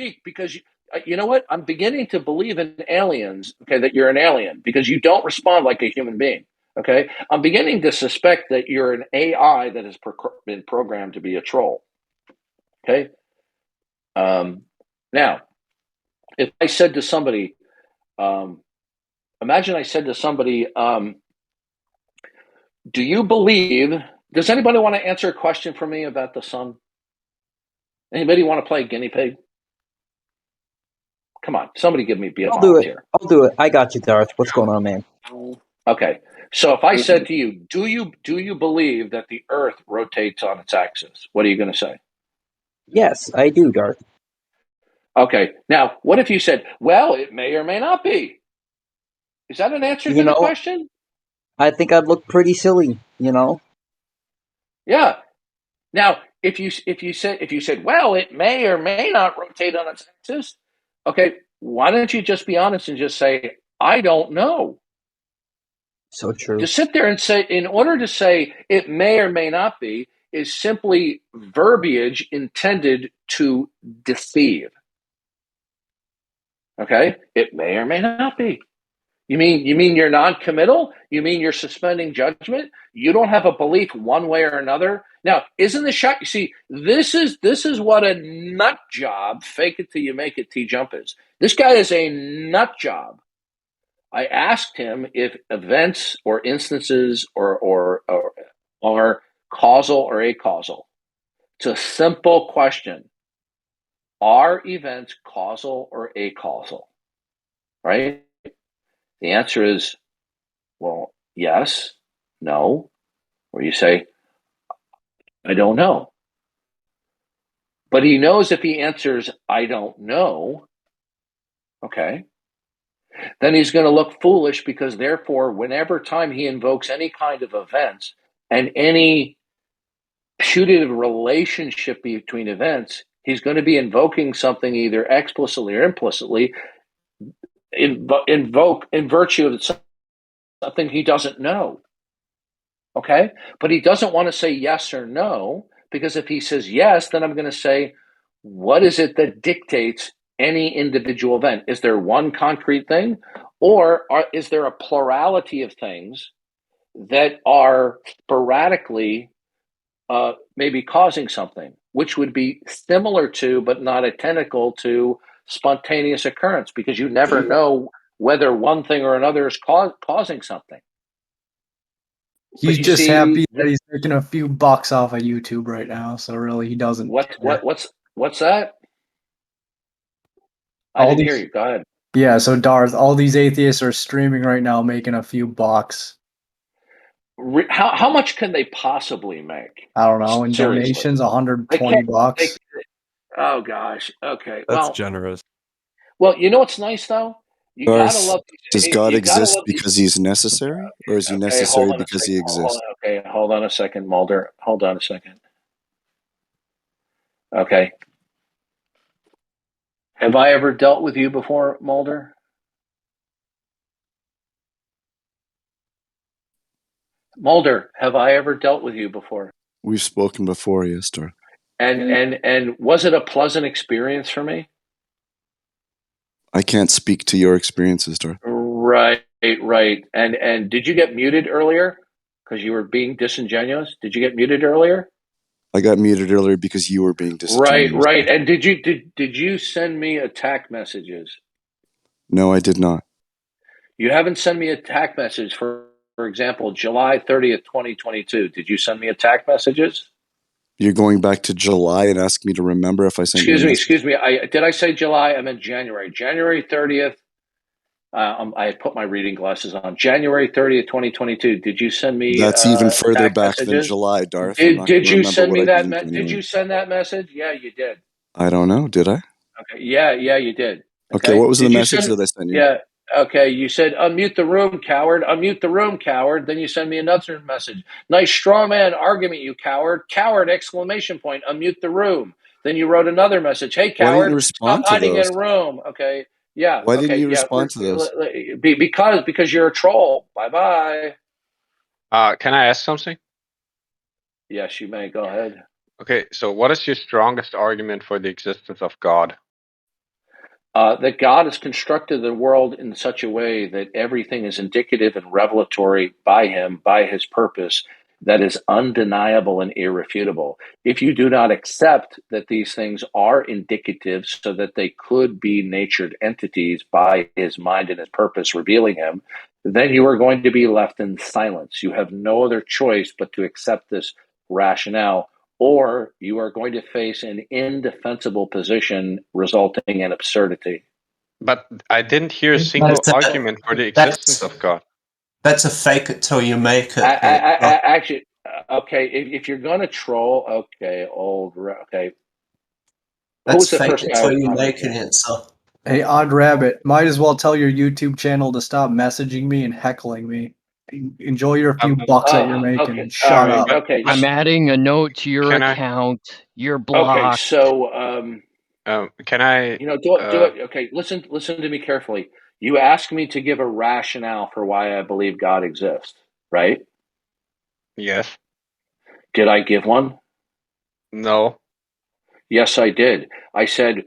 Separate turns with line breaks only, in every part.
weak because you know what? I'm beginning to believe in aliens. Okay, that you're an alien because you don't respond like a human being. Okay, I'm beginning to suspect that you're an AI that has been programmed to be a troll. Okay. Now, if I said to somebody, imagine I said to somebody, do you believe? Does anybody want to answer a question for me about the sun? Anybody want to play guinea pig? Come on, somebody give me a
I'll do it.
volunteer.
I'll do it. I got you, Darth. What's going on, man?
Okay, so if I said to you, do you believe that the Earth rotates on its axis? What are you going to say?
Yes, I do, Darth.
Okay, now what if you said, well, it may or may not be? Is that an answer
You
to the
know,
question?
I think I'd look pretty silly.
Yeah. Now, if you said, well, it may or may not rotate on its axis. Okay, why don't you just be honest and just say, I don't know?
So true.
To sit there and say, in order to say it may or may not be, is simply verbiage intended to deceive. Okay, it may or may not be. You mean you're non-committal? You mean you're suspending judgment? You don't have a belief one way or another? Now, isn't the shot? You see, this is what a nut job. Fake it till you make it. T-Jump is. This guy is a nut job. I asked him if events or instances or are causal or acausal. It's a simple question. Are events causal or acausal? Right? The answer is, well, yes, no, or you say, I don't know. But he knows if he answers, I don't know, okay, then he's going to look foolish because therefore, whenever time he invokes any kind of events and any putative relationship between events, he's going to be invoking something either explicitly or implicitly, in virtue of something he doesn't know. Okay? But he doesn't want to say yes or no, because if he says yes, then I'm going to say, what is it that dictates any individual event? Is there one concrete thing, or is there a plurality of things that are sporadically maybe causing something, which would be similar to, but not identical to, spontaneous occurrence, because you never know whether one thing or another is causing something.
He's just happy that he's making a few bucks off of YouTube right now, so really he doesn't care.
What's that? I didn't hear you. Go ahead.
Yeah, so Darth, all these atheists are streaming right now making a few bucks.
How much can they possibly make?
I don't know. In
Seriously.
donations, $120.
Oh gosh. Okay.
That's generous.
Well, you know what's nice though? You gotta love.
Does God exist because he's necessary, or is he necessary because he exists?
Hold on a second, Mulder. Hold on a second. Okay. Have I ever dealt with you before, Mulder? Mulder, have I ever dealt with you before?
We've spoken before, yes, Darth.
And was it a pleasant experience for me?
I can't speak to your experiences, Darth.
Right. And did you get muted earlier because you were being disingenuous? Did you get muted earlier?
I got muted earlier because you were being disingenuous.
Right. And did you send me attack messages?
No, I did not.
You haven't sent me a attack message for example, July 30th, 2022. Did you send me attack messages?
You're going back to July and asking me to remember if I sent you a message?
Excuse me. Did I say July? I meant January. January 30th. I put my reading glasses on. January 30th, 2022. Did you send me?
That's even further back than July, Darth.
Did you send me that? Did you send that message? Yeah, you did.
I don't know. Did I?
Okay. Yeah, you did.
Okay. What was the message that I sent you?
Yeah. Okay. You said unmute the room, coward. Unmute the room, coward. Then you send me another message. Nice straw man argument, you coward. Coward! Exclamation point. Unmute the room. Then you wrote another message. Hey, coward!
Why didn't you respond
stop hiding
to those?
in a room. Okay. Yeah.
Why didn't you respond to those?
Because you're a troll. Bye.
Can I ask something?
Yes, you may. Go ahead.
Okay, so what is your strongest argument for the existence of God?
That God has constructed the world in such a way that everything is indicative and revelatory by him, by his purpose, that is undeniable and irrefutable. If you do not accept that these things are indicative so that they could be natured entities by his mind and his purpose revealing him, then you are going to be left in silence. You have no other choice but to accept this rationale, or you are going to face an indefensible position resulting in absurdity.
But I didn't hear a single argument for the existence of God.
That's a fake it till you make it.
Actually, okay, if you're going to troll, okay, okay.
That's fake it till you make an answer.
Hey, Odd Rabbit, might as well tell your YouTube channel to stop messaging me and heckling me. Enjoy your few bucks that you're making.
Okay,
Shut up.
Okay,
I'm adding a note to your account. You're blocked.
Okay, so
can I?
Do it. Okay, listen to me carefully. You asked me to give a rationale for why I believe God exists, right?
Yes.
Did I give one?
No.
Yes, I did. I said,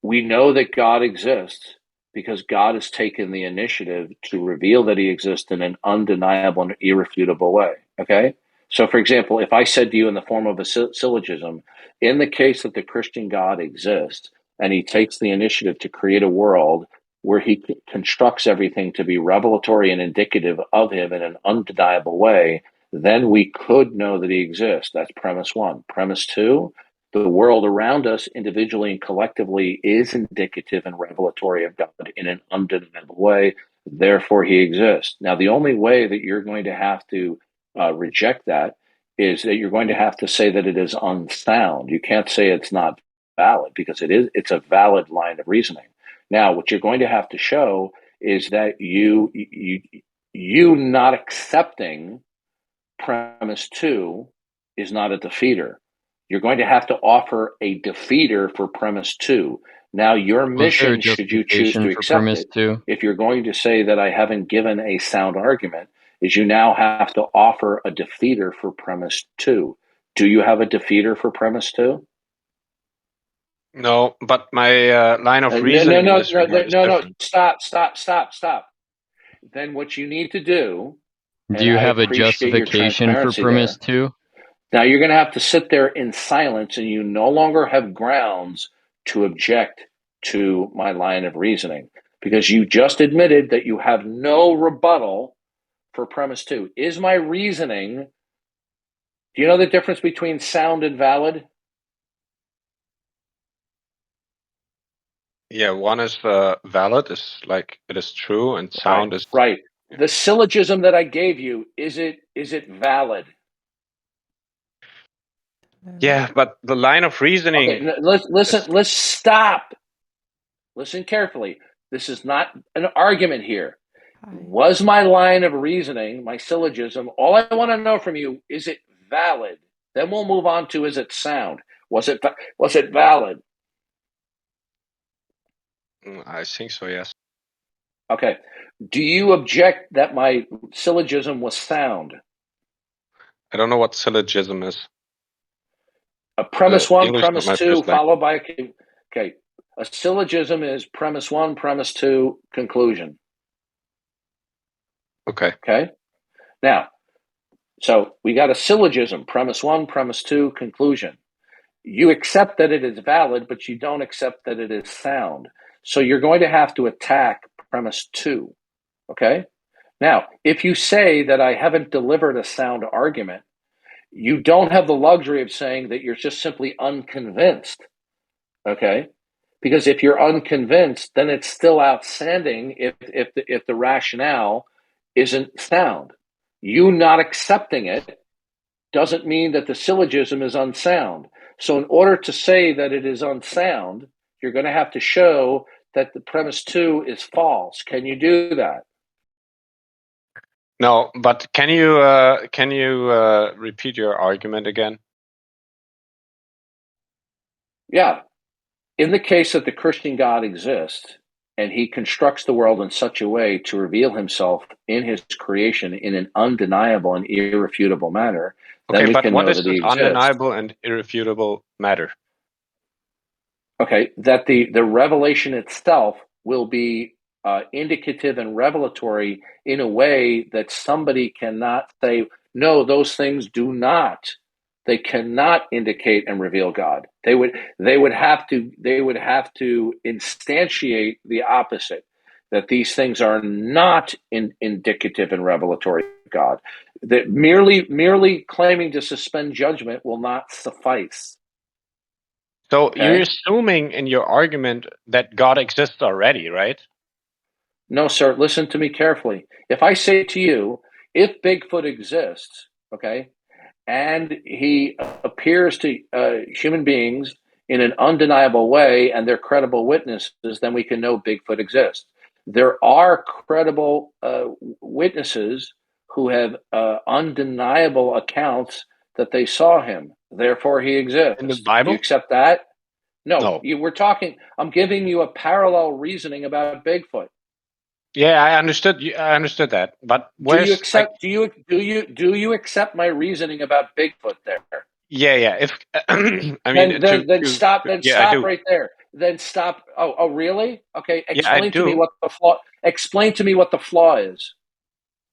we know that God exists because God has taken the initiative to reveal that he exists in an undeniable and irrefutable way. Okay? So, for example, if I said to you in the form of a syllogism, in the case that the Christian God exists and he takes the initiative to create a world where he constructs everything to be revelatory and indicative of him in an undeniable way, then we could know that he exists. That's premise one. Premise two, the world around us, individually and collectively, is indicative and revelatory of God in an undeniable way. Therefore, he exists. Now, the only way that you're going to have to reject that is that you're going to have to say that it is unsound. You can't say it's not valid because it is. It's a valid line of reasoning. Now, what you're going to have to show is that you not accepting premise two is not a defeater. You're going to have to offer a defeater for premise two. Now, your mission, should you choose to accept it, if you're going to say that I haven't given a sound argument, is you now have to offer a defeater for premise two. Do you have a defeater for premise two?
No, but my line of reasoning in this regard is different.
Stop. Then what you need to do.
Do you have a justification for premise two?
Now you're going to have to sit there in silence, and you no longer have grounds to object to my line of reasoning because you just admitted that you have no rebuttal for premise two. Is my reasoning? Do you know the difference between sound and valid?
Yeah, one is valid, is like it is true, and sound is
right. The syllogism that I gave you, is it valid?
Yeah, but the line of reasoning.
Okay, let's stop. Listen carefully. This is not an argument here. Was my line of reasoning, my syllogism, all I want to know from you, is it valid? Then we'll move on to, is it sound? Was it valid?
I think so, yes.
Okay. Do you object that my syllogism was sound?
I don't know what syllogism is.
A premise one, premise two, followed by okay. A syllogism is premise one, premise two, conclusion.
Okay.
Okay. Now, so we got a syllogism, premise one, premise two, conclusion. You accept that it is valid, but you don't accept that it is sound. So you're going to have to attack premise two. Okay. Now, if you say that I haven't delivered a sound argument, you don't have the luxury of saying that you're just simply unconvinced. Okay. Because if you're unconvinced, then it's still outstanding if the rationale isn't sound. You not accepting it doesn't mean that the syllogism is unsound. So in order to say that it is unsound, you're going to have to show that the premise two is false. Can you do that?
No, but can you repeat your argument again?
Yeah. In the case that the Christian God exists and he constructs the world in such a way to reveal himself in his creation in an undeniable and irrefutable manner, then we can know that he exists.
Undeniable and irrefutable matter?
Okay, that the revelation itself will be indicative and revelatory in a way that somebody cannot say, no, those things do not. They cannot indicate and reveal God. They would have to instantiate the opposite, that these things are not indicative and revelatory of God. That merely claiming to suspend judgment will not suffice.
So you're assuming in your argument that God exists already, right?
No, sir. Listen to me carefully. If I say to you, if Bigfoot exists, okay, and he appears to human beings in an undeniable way and they're credible witnesses, then we can know Bigfoot exists. There are credible witnesses who have undeniable accounts that they saw him. Therefore, he exists.
In the Bible?
Do you accept that?
No.
We're talking. I'm giving you a parallel reasoning about Bigfoot.
Yeah, I understood that. But
do you accept? Do you accept my reasoning about Bigfoot there?
Yeah. If I mean,
then stop. Then
yeah,
stop right there. Then stop. Oh, really? Okay.
Explain
to me what the flaw. Explain to me what the flaw is.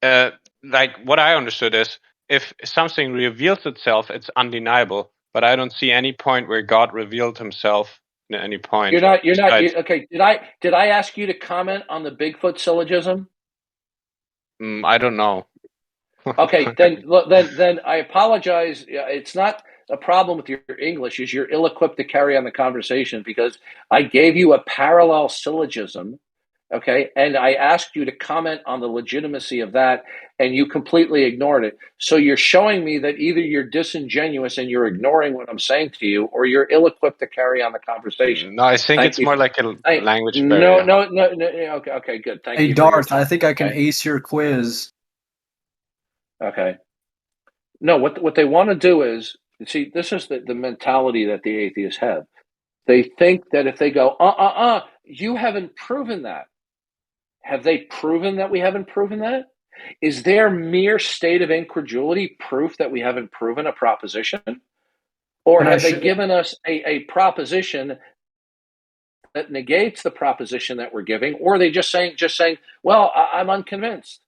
Like what I understood is, if something reveals itself, it's undeniable. But I don't see any point where God revealed Himself at any point.
You're not. Okay. Did I ask you to comment on the Bigfoot syllogism?
I don't know.
Okay, then I apologize. It's not a problem with your English, is you're ill-equipped to carry on the conversation, because I gave you a parallel syllogism, okay, and I asked you to comment on the legitimacy of that, and you completely ignored it. So you're showing me that either you're disingenuous and you're ignoring what I'm saying to you, or you're ill-equipped to carry on the conversation.
No, I think it's more like a language barrier.
No. Okay, good. Thank you.
Hey, Darth, I think I can ace your quiz.
Okay. No, what they want to do is, see, this is the mentality that the atheists have. They think that if they go, you haven't proven that. Have they proven that we haven't proven that? Is their mere state of incredulity proof that we haven't proven a proposition? Or have they given us a proposition that negates the proposition that we're giving? Or are they just saying, well, I'm unconvinced?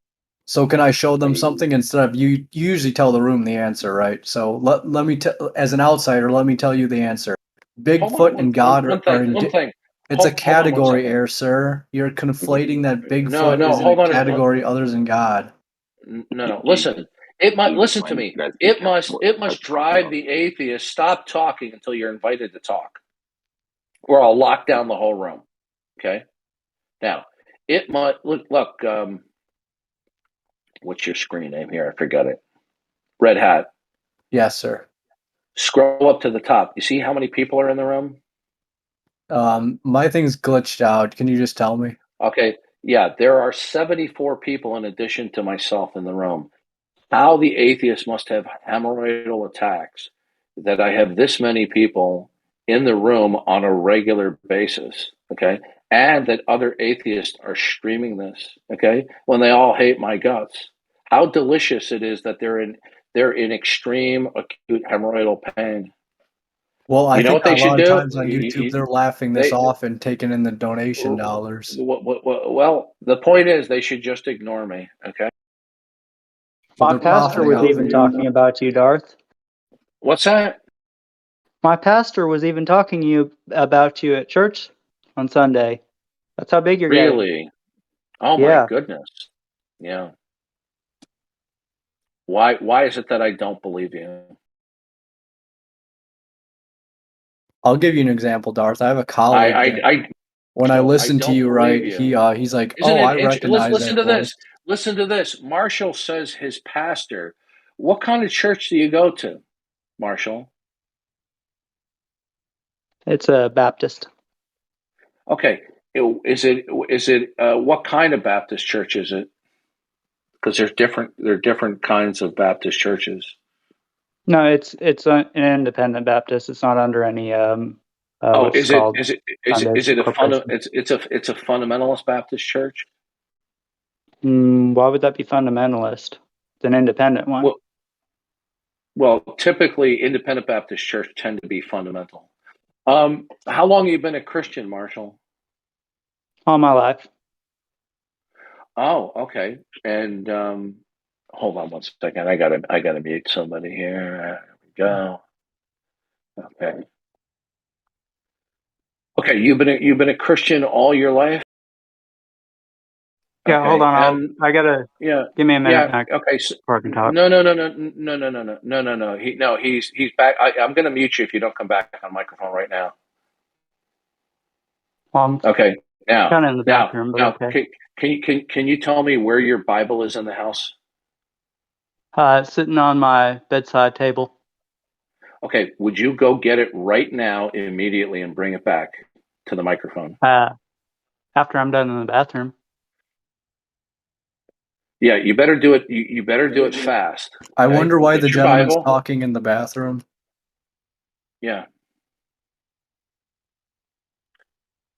So can I show them something instead of you usually tell the room the answer, right? So let me as an outsider, let me tell you the answer. Bigfoot and God are it's a category error, sir. You're conflating that Bigfoot is in a category other than God.
No. Listen. Listen to me. It must drive the atheist. Stop talking until you're invited to talk, or I'll lock down the whole room. Okay. Now, it might look. What's your screen name here? I forgot it. Red Hat.
Yes, sir.
Scroll up to the top. You see how many people are in the room?
My thing's glitched out. Can you just tell me?
Okay. Yeah, there are 74 people in addition to myself in the room. How the atheist must have hemorrhoidal attacks that I have this many people in the room on a regular basis. Okay. And that other atheists are streaming this. Okay. When they all hate my guts. How delicious it is that they're in extreme acute hemorrhoidal pain.
Well, I think a lot of times on YouTube they're laughing this off and taking in the donation dollars.
Well, the point is they should just ignore me, okay?
My pastor was even talking about you, Darth.
What's that?
My pastor was even talking about you at church on Sunday. That's how big you're getting.
Really? Oh my goodness. Yeah. Why is it that I don't believe you?
I'll give you an example, Darth. I have a colleague. When I listen to you, right, he's like, I recognize
listen to this. Listen to this. Marshall says his pastor. What kind of church do you go to, Marshall?
It's a Baptist.
Okay. Is it what kind of Baptist church is it? Because there are different kinds of Baptist churches.
No, it's an independent Baptist. It's not under any
is it a fundamentalist Baptist church?
Why would that be fundamentalist? It's an independent one.
Well, typically independent Baptist church tend to be fundamental. How long have you been a Christian, Marshall?
All my life.
Oh, okay. And hold on one second. I gotta mute somebody here. There we go. Okay. Okay, you've been a Christian all your life?
Yeah,
Okay.
hold on. I gotta.
Yeah.
Give me a minute.
Yeah. Okay. So,
before I can talk.
No. He's back. I'm gonna mute you if you don't come back on microphone right now. Okay. Now,
kind of in the bathroom, but okay.
Can you tell me where your Bible is in the house?
It's sitting on my bedside table.
Okay. Would you go get it right now, immediately, and bring it back to the microphone?
After I'm done in the bathroom.
Yeah, you better do it. You better do it fast. Okay?
I wonder why
Get
the
your
gentleman's
Bible.
talking in the bathroom.
Yeah.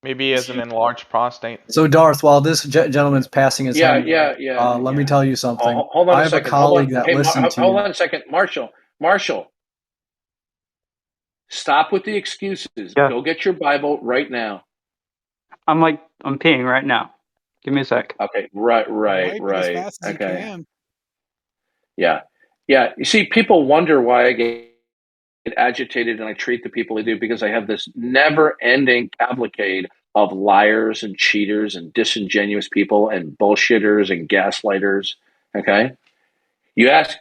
Maybe he has an enlarged prostate.
So, Darth, while this gentleman's passing his hand, let me tell you something.
Hold on
I
a
have
second.
a colleague that listened to
Hold on a second. Marshall. Stop with the excuses.
Yeah.
Go get your Bible right now.
I'm peeing right now. Give me a sec.
Okay. Right.
As fast as
Okay.
you can.
Yeah. You see, people wonder why I get agitated and I treat the people I do, because I have this never-ending cavalcade of liars and cheaters and disingenuous people and bullshitters and gaslighters. Okay. Yes,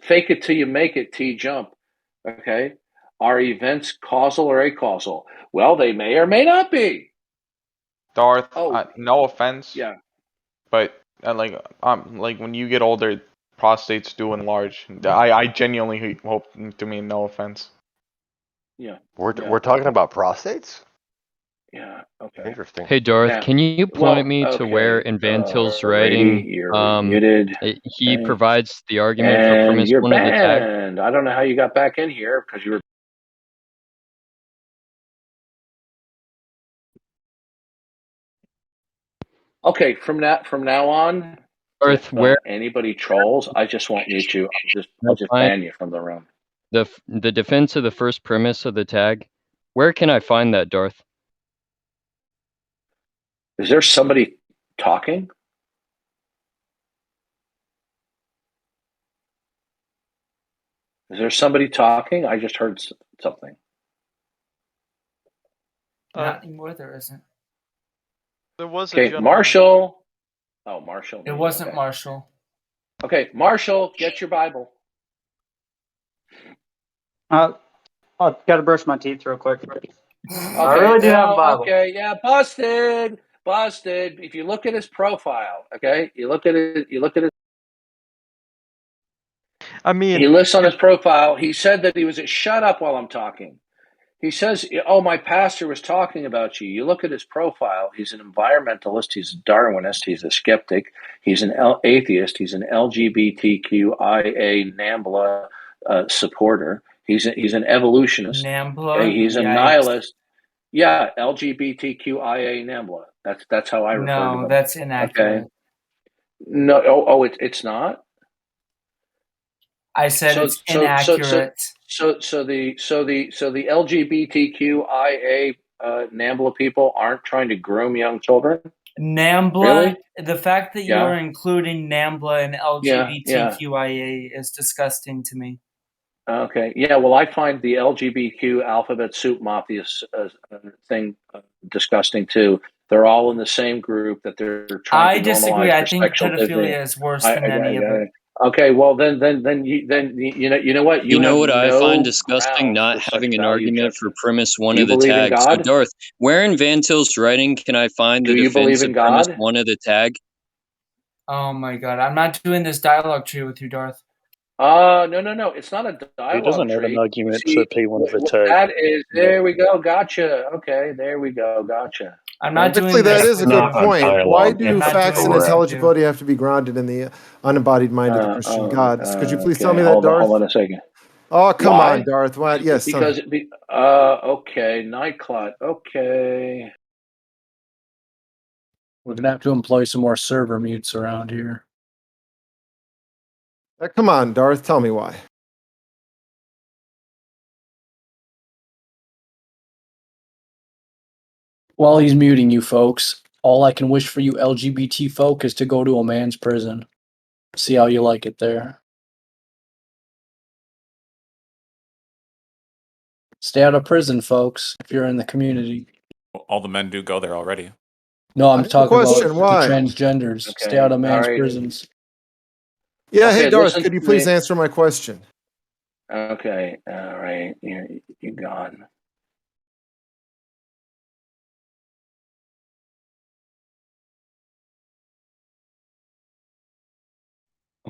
fake it till you make it, T-jump. Okay. Are events causal or acausal? Well, they may or may not be.
Darth, no offense.
Yeah.
But like when you get older, prostates do enlarge. I genuinely hope to mean no offense.
Yeah.
We're talking about prostates?
Yeah. Okay.
Interesting.
Hey Darth, can you point me to where in Van Til's writing
you're muted.
he provides the argument
and
for premise
you're
1 of the tag?
banned. I don't know how you got back in here because you were. Okay, from now on,
Darth,
if
where
anybody trolls, I just won't mute you. I'll just ban you from the room.
The defense of the first premise of the tag. Where can I find that, Darth?
Is there somebody talking? Is there somebody talking? I just heard something.
Not anymore, there isn't.
There was a
Okay,
gentleman.
Marshall. Oh, Marshall.
It wasn't Marshall.
Okay, Marshall, get your Bible.
I've got to brush my teeth real quick.
Okay,
I really do have a Bible.
Okay, yeah, busted. If you look at his profile, okay, you look at it.
I mean,
he lists on his profile. He said that he was at shut up while I'm talking. He says, "Oh, my pastor was talking about you." You look at his profile. He's an environmentalist. He's a Darwinist. He's a skeptic. He's an atheist. He's an LGBTQIA NAMBLA supporter. He's an evolutionist.
NAMBLA.
Okay? He's a nihilist. Yeah, LGBTQIA NAMBLA. That's how I refer to them.
No, that's inaccurate.
Okay. No. It's not.
I said it's inaccurate.
So the LGBTQIA NAMBLA people aren't trying to groom young children?
NAMBLA,
really?
The fact that you are including NAMBLA and LGBTQIA is disgusting to me.
Okay. Yeah, well, I find the LGBTQ alphabet soup mafia thing disgusting too. They're all in the same group that they're trying to normalize. I disagree.
I think pedophilia is worse than any of it.
Okay, well then you know what?
You know what I find disgusting? Not having an argument for premise 1 of the tag. So Darth, where in Van Til's writing can I find the defense of premise 1 of the tag?
Oh my god, I'm not doing this dialogue tree with you, Darth.
No. It's not a dialogue.
He doesn't have an argument for P1 of a tag.
That is, there we go. Gotcha. Okay, there we go. Gotcha.
I'm not doing
Actually, that is a good point. Why do
not
facts and intelligibility have to be grounded in the unembodied mind of the Christian gods? Could you please tell me that, Darth?
Hold on a second.
Oh, come on, Darth. What? Yes.
Because okay, Nightclot. Okay.
We're gonna have to employ some more server mutes around here.
Come on, Darth. Tell me why.
While he's muting you folks, all I can wish for you LGBT folk is to go to a man's prison. See how you like it there. Stay out of prison, folks, if you're in the community.
All the men do go there already.
No, I'm talking about the
why?
transgenders.
Okay,
Stay out of men's
alright.
prisons.
Yeah,
Okay,
hey Darth,
listen
could you
to
please
me.
answer my question?
Okay, all right, you're gone.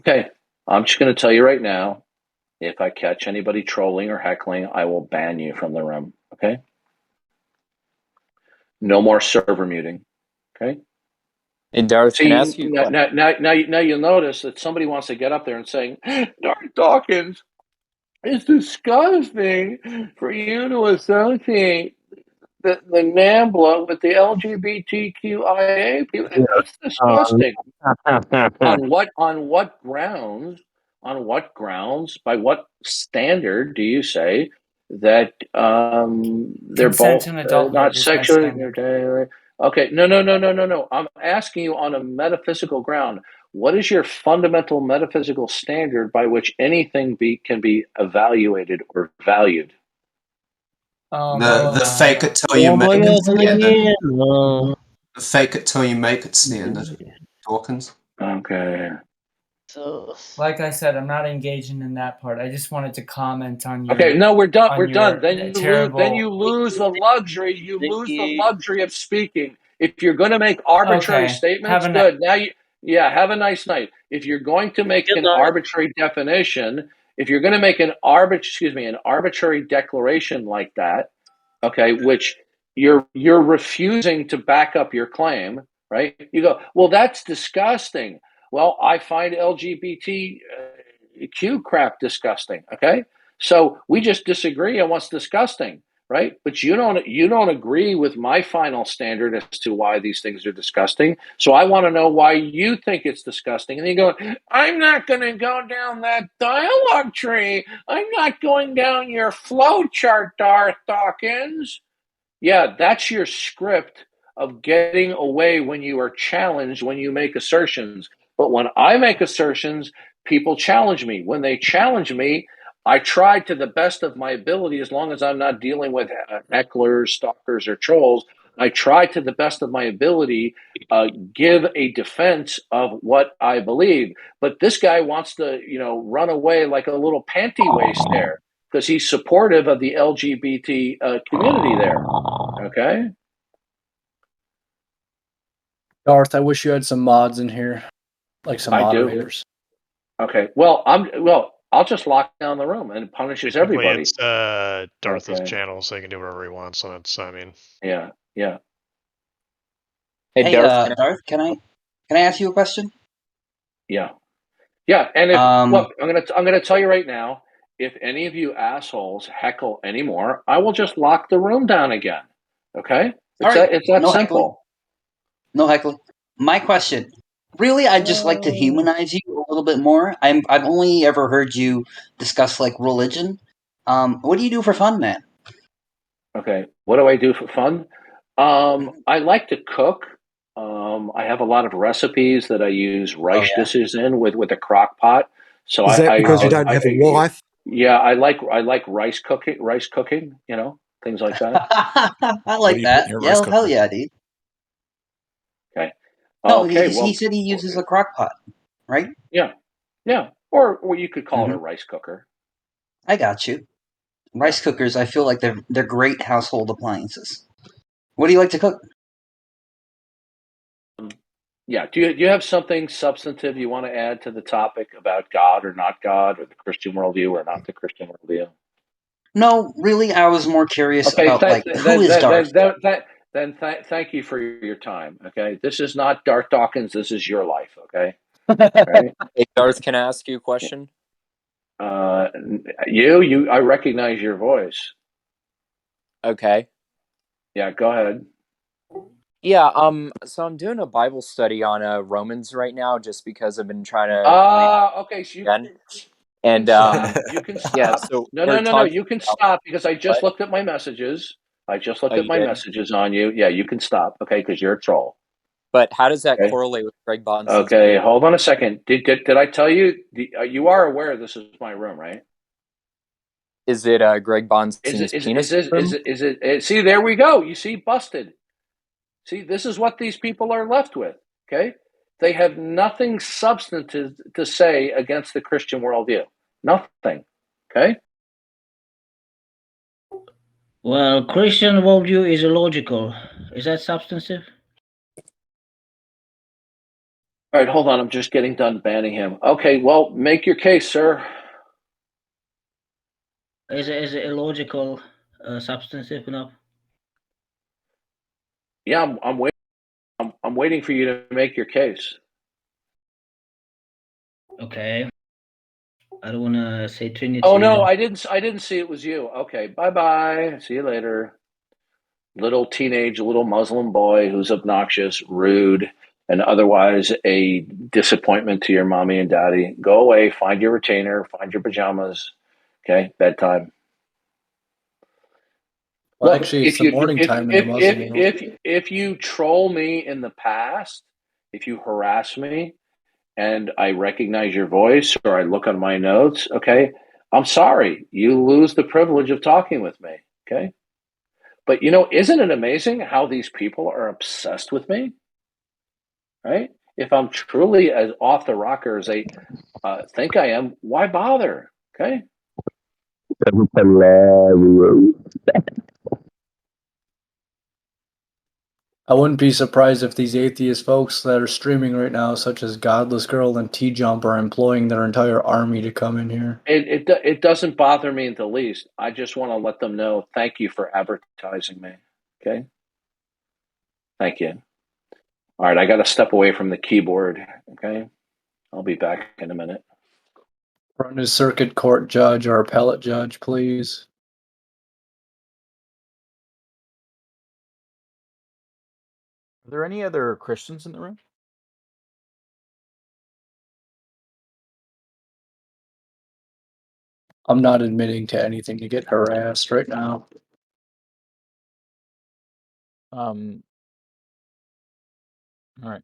Okay, I'm just going to tell you right now, if I catch anybody trolling or heckling, I will ban you from the room, okay? No more server muting, okay?
And Darth,
See,
can I ask you a question?
now you'll notice that somebody wants to get up there and saying, Darth Dawkins, it's disgusting for you to associate the NAMBLA with the LGBTQIA people. That's disgusting. On what grounds? On what grounds? By what standard do you say that they're
Consent
both
and adulthood
not
is my
sexually?
standard.
Okay, no. I'm asking you on a metaphysical ground. What is your fundamental metaphysical standard by which anything can be evaluated or valued?
The fake it till you make it standard. The fake it till you make it standard. Dawkins.
Okay.
Like I said, I'm not engaging in that part. I just wanted to comment on your.
Okay, no, we're done.
on
We're done.
your
Then you lose.
terrible.
Then you lose the luxury. You lose the luxury of speaking. If you're going to make arbitrary
Okay,
statements,
have a
good. Now have a nice night. If you're going to make an arbitrary definition, if you're going to make an arbitrary declaration like that, okay, which you're refusing to back up your claim, right? You go, well, that's disgusting. Well, I find LGBTQ crap disgusting. Okay, so we just disagree on what's disgusting, right? But you don't agree with my final standard as to why these things are disgusting. So I want to know why you think it's disgusting. And you go, I'm not going to go down that dialogue tree. I'm not going down your flow chart, Darth Dawkins. Yeah, that's your script of getting away when you are challenged, when you make assertions. But when I make assertions, people challenge me. When they challenge me, I try to the best of my ability, as long as I'm not dealing with hecklers, stalkers, or trolls, I try to the best of my ability give a defense of what I believe. But this guy wants to, run away like a little panty waist there because he's supportive of the LGBT community there. Okay.
Darth, I wish you had some mods in here, like some moderators.
Okay. Well, I'll just lock down the room and punishes everybody.
It's Darth's channel, so he can do whatever he wants. So it's,
Yeah.
Hey,
Darth, can I ask you a question?
Yeah. And if look, I'm gonna tell you right now, if any of you assholes heckle anymore, I will just lock the room down again. Okay? It's that simple.
Heckling. No heckling. My question. Really, I'd just like to humanize you a little bit more. I've only ever heard you discuss like religion. What do you do for fun, man?
Okay. What do I do for fun? I like to cook. I have a lot of recipes that I use rice dishes in with a crock pot. So
is that because you don't have a wife?
Yeah, I like rice cooking, things like that.
I like that. Yeah, hell yeah, dude.
Okay.
No, he said he uses a crock pot, right?
Yeah. Or you could call it a rice cooker.
I got you. Rice cookers, I feel like they're great household appliances. What do you like to cook?
Yeah. Do you have something substantive you want to add to the topic about God or not God, or the Christian worldview or not the Christian worldview?
No, really, I was more curious about who is Darth.
Then thank you for your time. Okay, this is not Darth Dawkins. This is your life. Okay.
Right? Hey, Darth, can I ask you a question?
I recognize your voice.
Okay.
Yeah, go ahead.
Yeah, so I'm doing a Bible study on Romans right now, just because I've been trying to.
Okay. So you
can
stop.
Yeah, so
no. You can stop because I just looked at my messages. I just looked
Oh,
at
you
my
did?
messages on you. Yeah, you can stop, okay, because you're a troll.
But how does that
Okay.
correlate with Greg Bonson's
Okay,
opinion?
hold on a second. Did I tell you? You are aware this is my room, right?
Is it Greg Bonson's penis room?
Is it? See, there we go. You see, busted. See, this is what these people are left with. Okay, they have nothing substantive to say against the Christian worldview. Nothing. Okay.
Well, Christian worldview is illogical. Is that substantive?
All right, hold on. I'm just getting done banning him. Okay, well, make your case, sir.
Is it illogical, substantive enough?
Yeah, I'm waiting. I'm waiting for you to make your case.
Okay. I don't want to say Trinity.
Oh no, I didn't see it was you. Okay, bye. See you later. Little Muslim boy who's obnoxious, rude, and otherwise a disappointment to your mommy and daddy. Go away, find your retainer, find your pajamas. Okay, bedtime.
Well,
Look,
actually, it's the morning time in the Muslim world.
if you troll me in the past, if you harass me, and I recognize your voice or I look on my notes, okay, I'm sorry. You lose the privilege of talking with me. Okay. But isn't it amazing how these people are obsessed with me? Right? If I'm truly as off the rocker as they think I am, why bother? Okay.
I wouldn't be surprised if these atheist folks that are streaming right now, such as Godless Girl and T-Jump, are employing their entire army to come in here.
It doesn't bother me in the least. I just want to let them know, thank you for advertising me. Okay. Thank you. All right, I got to step away from the keyboard. Okay. I'll be back in a minute.
Run a circuit court judge or appellate judge, please.
Are there any other Christians in the room?
I'm not admitting to anything to get harassed right now.
All right.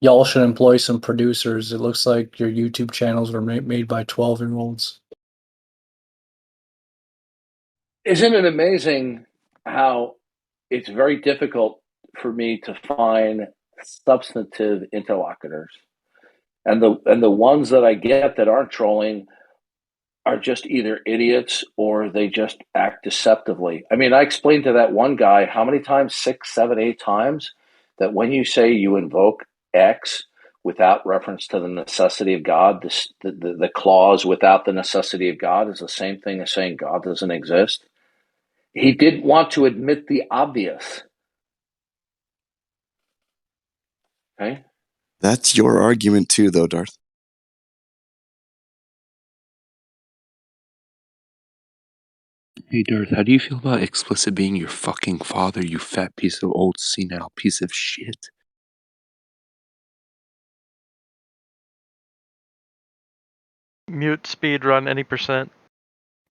Y'all should employ some producers. It looks like your YouTube channels were made by 12-year-olds.
Isn't it amazing how it's very difficult for me to find substantive interlocutors, and the ones that I get that aren't trolling are just either idiots or they just act deceptively. I mean, I explained to that one guy how many times, 6, 7, 8 times, that when you say you invoke X without reference to the necessity of God, the clause without the necessity of God is the same thing as saying God doesn't exist. He didn't want to admit the obvious. Okay?
That's your argument too, though, Darth.
Hey, Darth, how do you feel about explicit being your fucking father, you fat piece of old senile piece of shit?
Mute speed run any percent.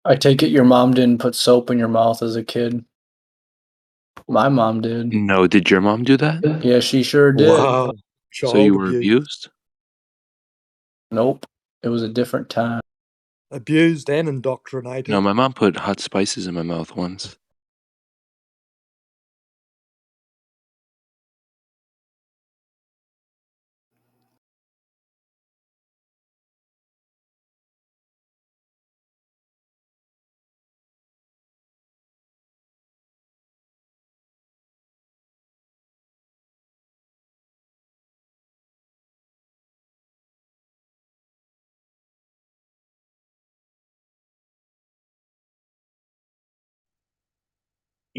I take it your mom didn't put soap in your mouth as a kid. My mom did.
No, did your mom do that?
Yeah, she sure did.
Wow.
So you
Child
were
abuse.
abused?
Nope. It was a different time.
Abused and indoctrinated.
No, my mom put hot spices in my mouth once.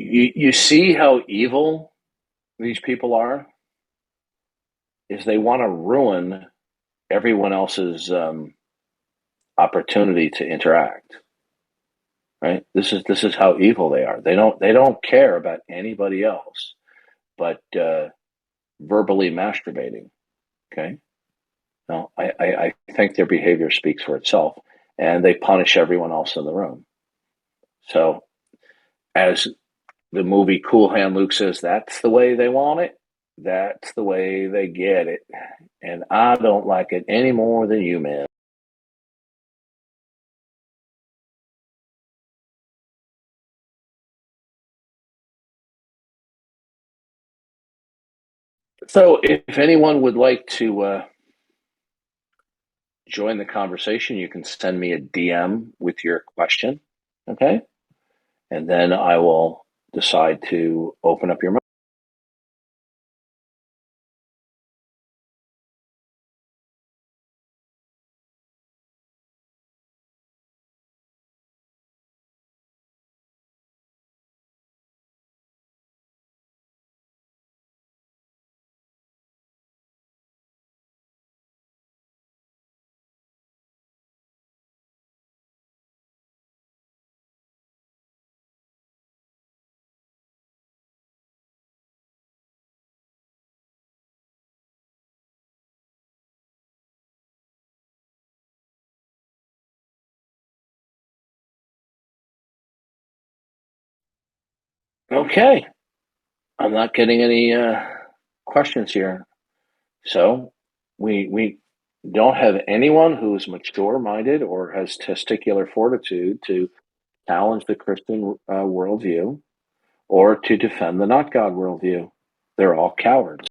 You see how evil these people are? Is they want to ruin everyone else's opportunity to interact. right? This is how evil they are. They don't care about anybody else, but verbally masturbating. Okay. No, I think their behavior speaks for itself, and they punish everyone else in the room. So, as the movie Cool Hand Luke says, that's the way they want it. That's the way they get it. And I don't like it any more than you, man. So, if anyone would like to join the conversation, you can send me a DM with your question. Okay. And then I will decide to open up your mic. Okay. I'm not getting any questions here. So we don't have anyone who's mature-minded or has testicular fortitude to challenge the Christian worldview or to defend the not God worldview. They're all cowards.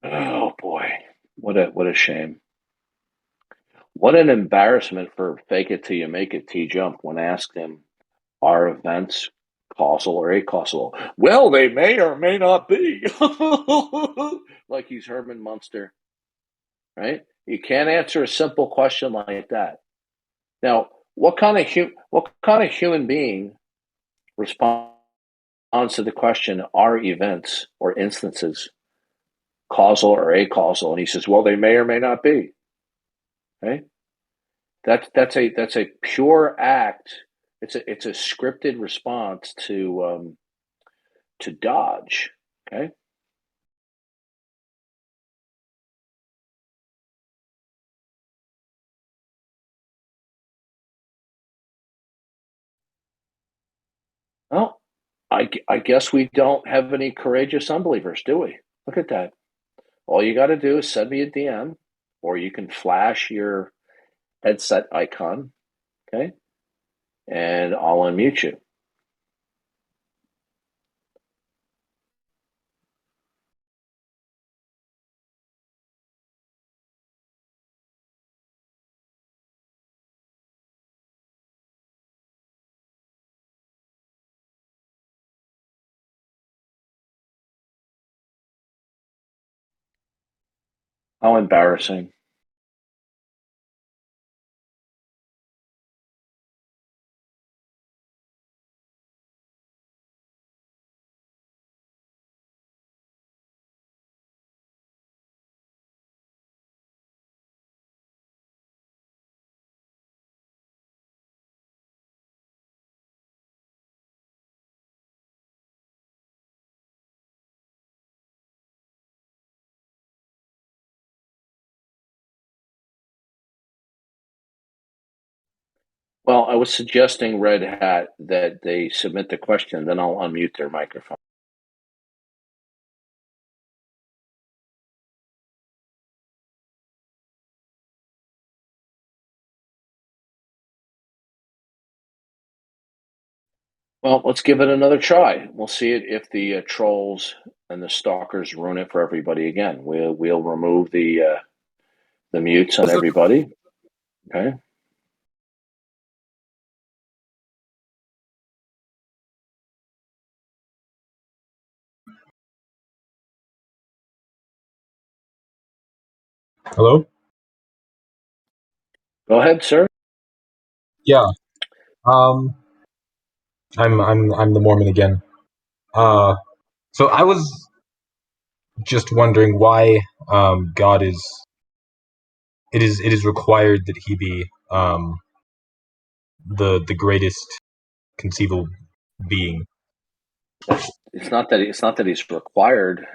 Oh boy, what a shame. What an embarrassment for fake it till you make it T Jump when asked him, are events causal or acausal? Well, they may or may not be. Like he's Herman Munster, right? You can't answer a simple question like that. Now, what kind of human being responds to the question, are events or instances causal or acausal? And he says, well, they may or may not be. Right? That's a pure act. It's a scripted response to dodge. Okay. Well, I guess we don't have any courageous unbelievers, do we? Look at that. All you got to do is send me a DM, or you can flash your headset icon, okay, and I'll unmute you. How embarrassing. Well, I was suggesting Red Hat that they submit the question, then I'll unmute their microphone. Well, let's give it another try. We'll see it if the trolls and the stalkers ruin it for everybody again. We'll remove the mutes on everybody. Okay.
Hello?
Go ahead, sir.
Yeah. I'm the Mormon again. So I was just wondering why God it is required that he be the greatest conceivable being.
It's not that he's required.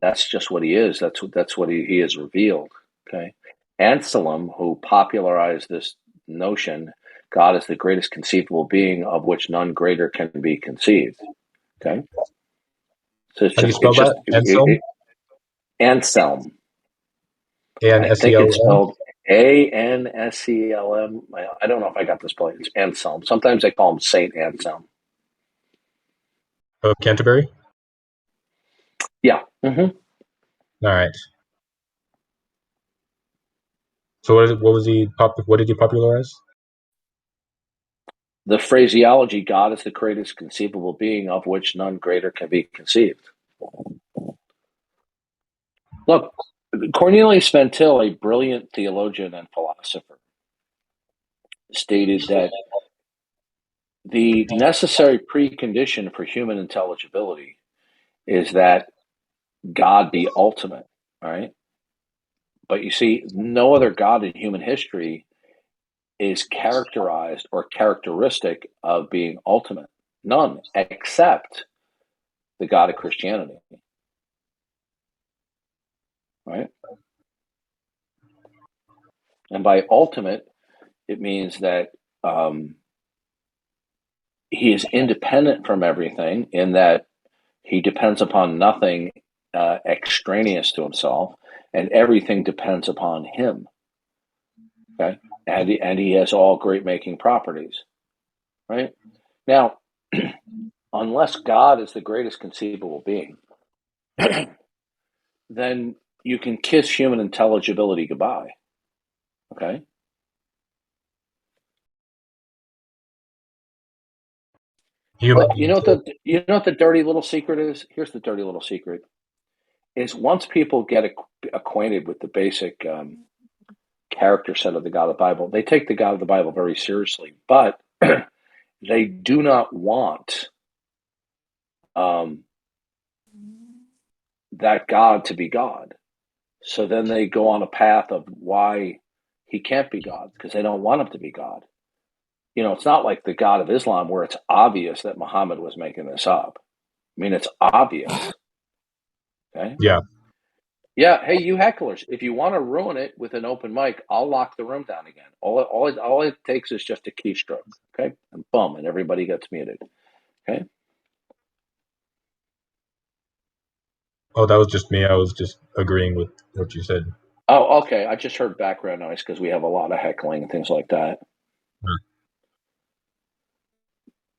That's just what he is. That's what he is revealed. Okay. Anselm, who popularized this notion, God is the greatest conceivable being of which none greater can be conceived. Okay. So
How do you spell that? Anselm?
Anselm. I think it's spelled Anselm. I don't know if I got this right. It's Anselm. Sometimes they call him Saint Anselm.
Of Canterbury?
Yeah. Mm-hmm.
All right. So what did he popularize?
The phraseology, God is the greatest conceivable being of which none greater can be conceived. Look, Cornelius Van Til, a brilliant theologian and philosopher, stated that the necessary precondition for human intelligibility is that God be ultimate, all right? But you see, no other God in human history is characterized or characteristic of being ultimate. None, except the God of Christianity. Right? And by ultimate, it means that he is independent from everything in that he depends upon nothing extraneous to himself, and everything depends upon him. Okay? And he has all great making properties. Right? Now, unless God is the greatest conceivable being, then you can kiss human intelligibility goodbye. Okay? But you know what the dirty little secret is? Here's the dirty little secret: is once people get acquainted with the basic character set of the God of the Bible, they take the God of the Bible very seriously, but they do not want that God to be God. So then they go on a path of why he can't be God, because they don't want him to be God. You know, it's not like the God of Islam where it's obvious that Muhammad was making this up. I mean, it's obvious. Okay?
Yeah.
Yeah. Hey, you hecklers, if you want to ruin it with an open mic, I'll lock the room down again. All it takes is just a keystroke. Okay? And boom, and everybody gets muted. Okay?
Oh, that was just me. I was just agreeing with what you said.
Oh, okay. I just heard background noise because we have a lot of heckling and things like that.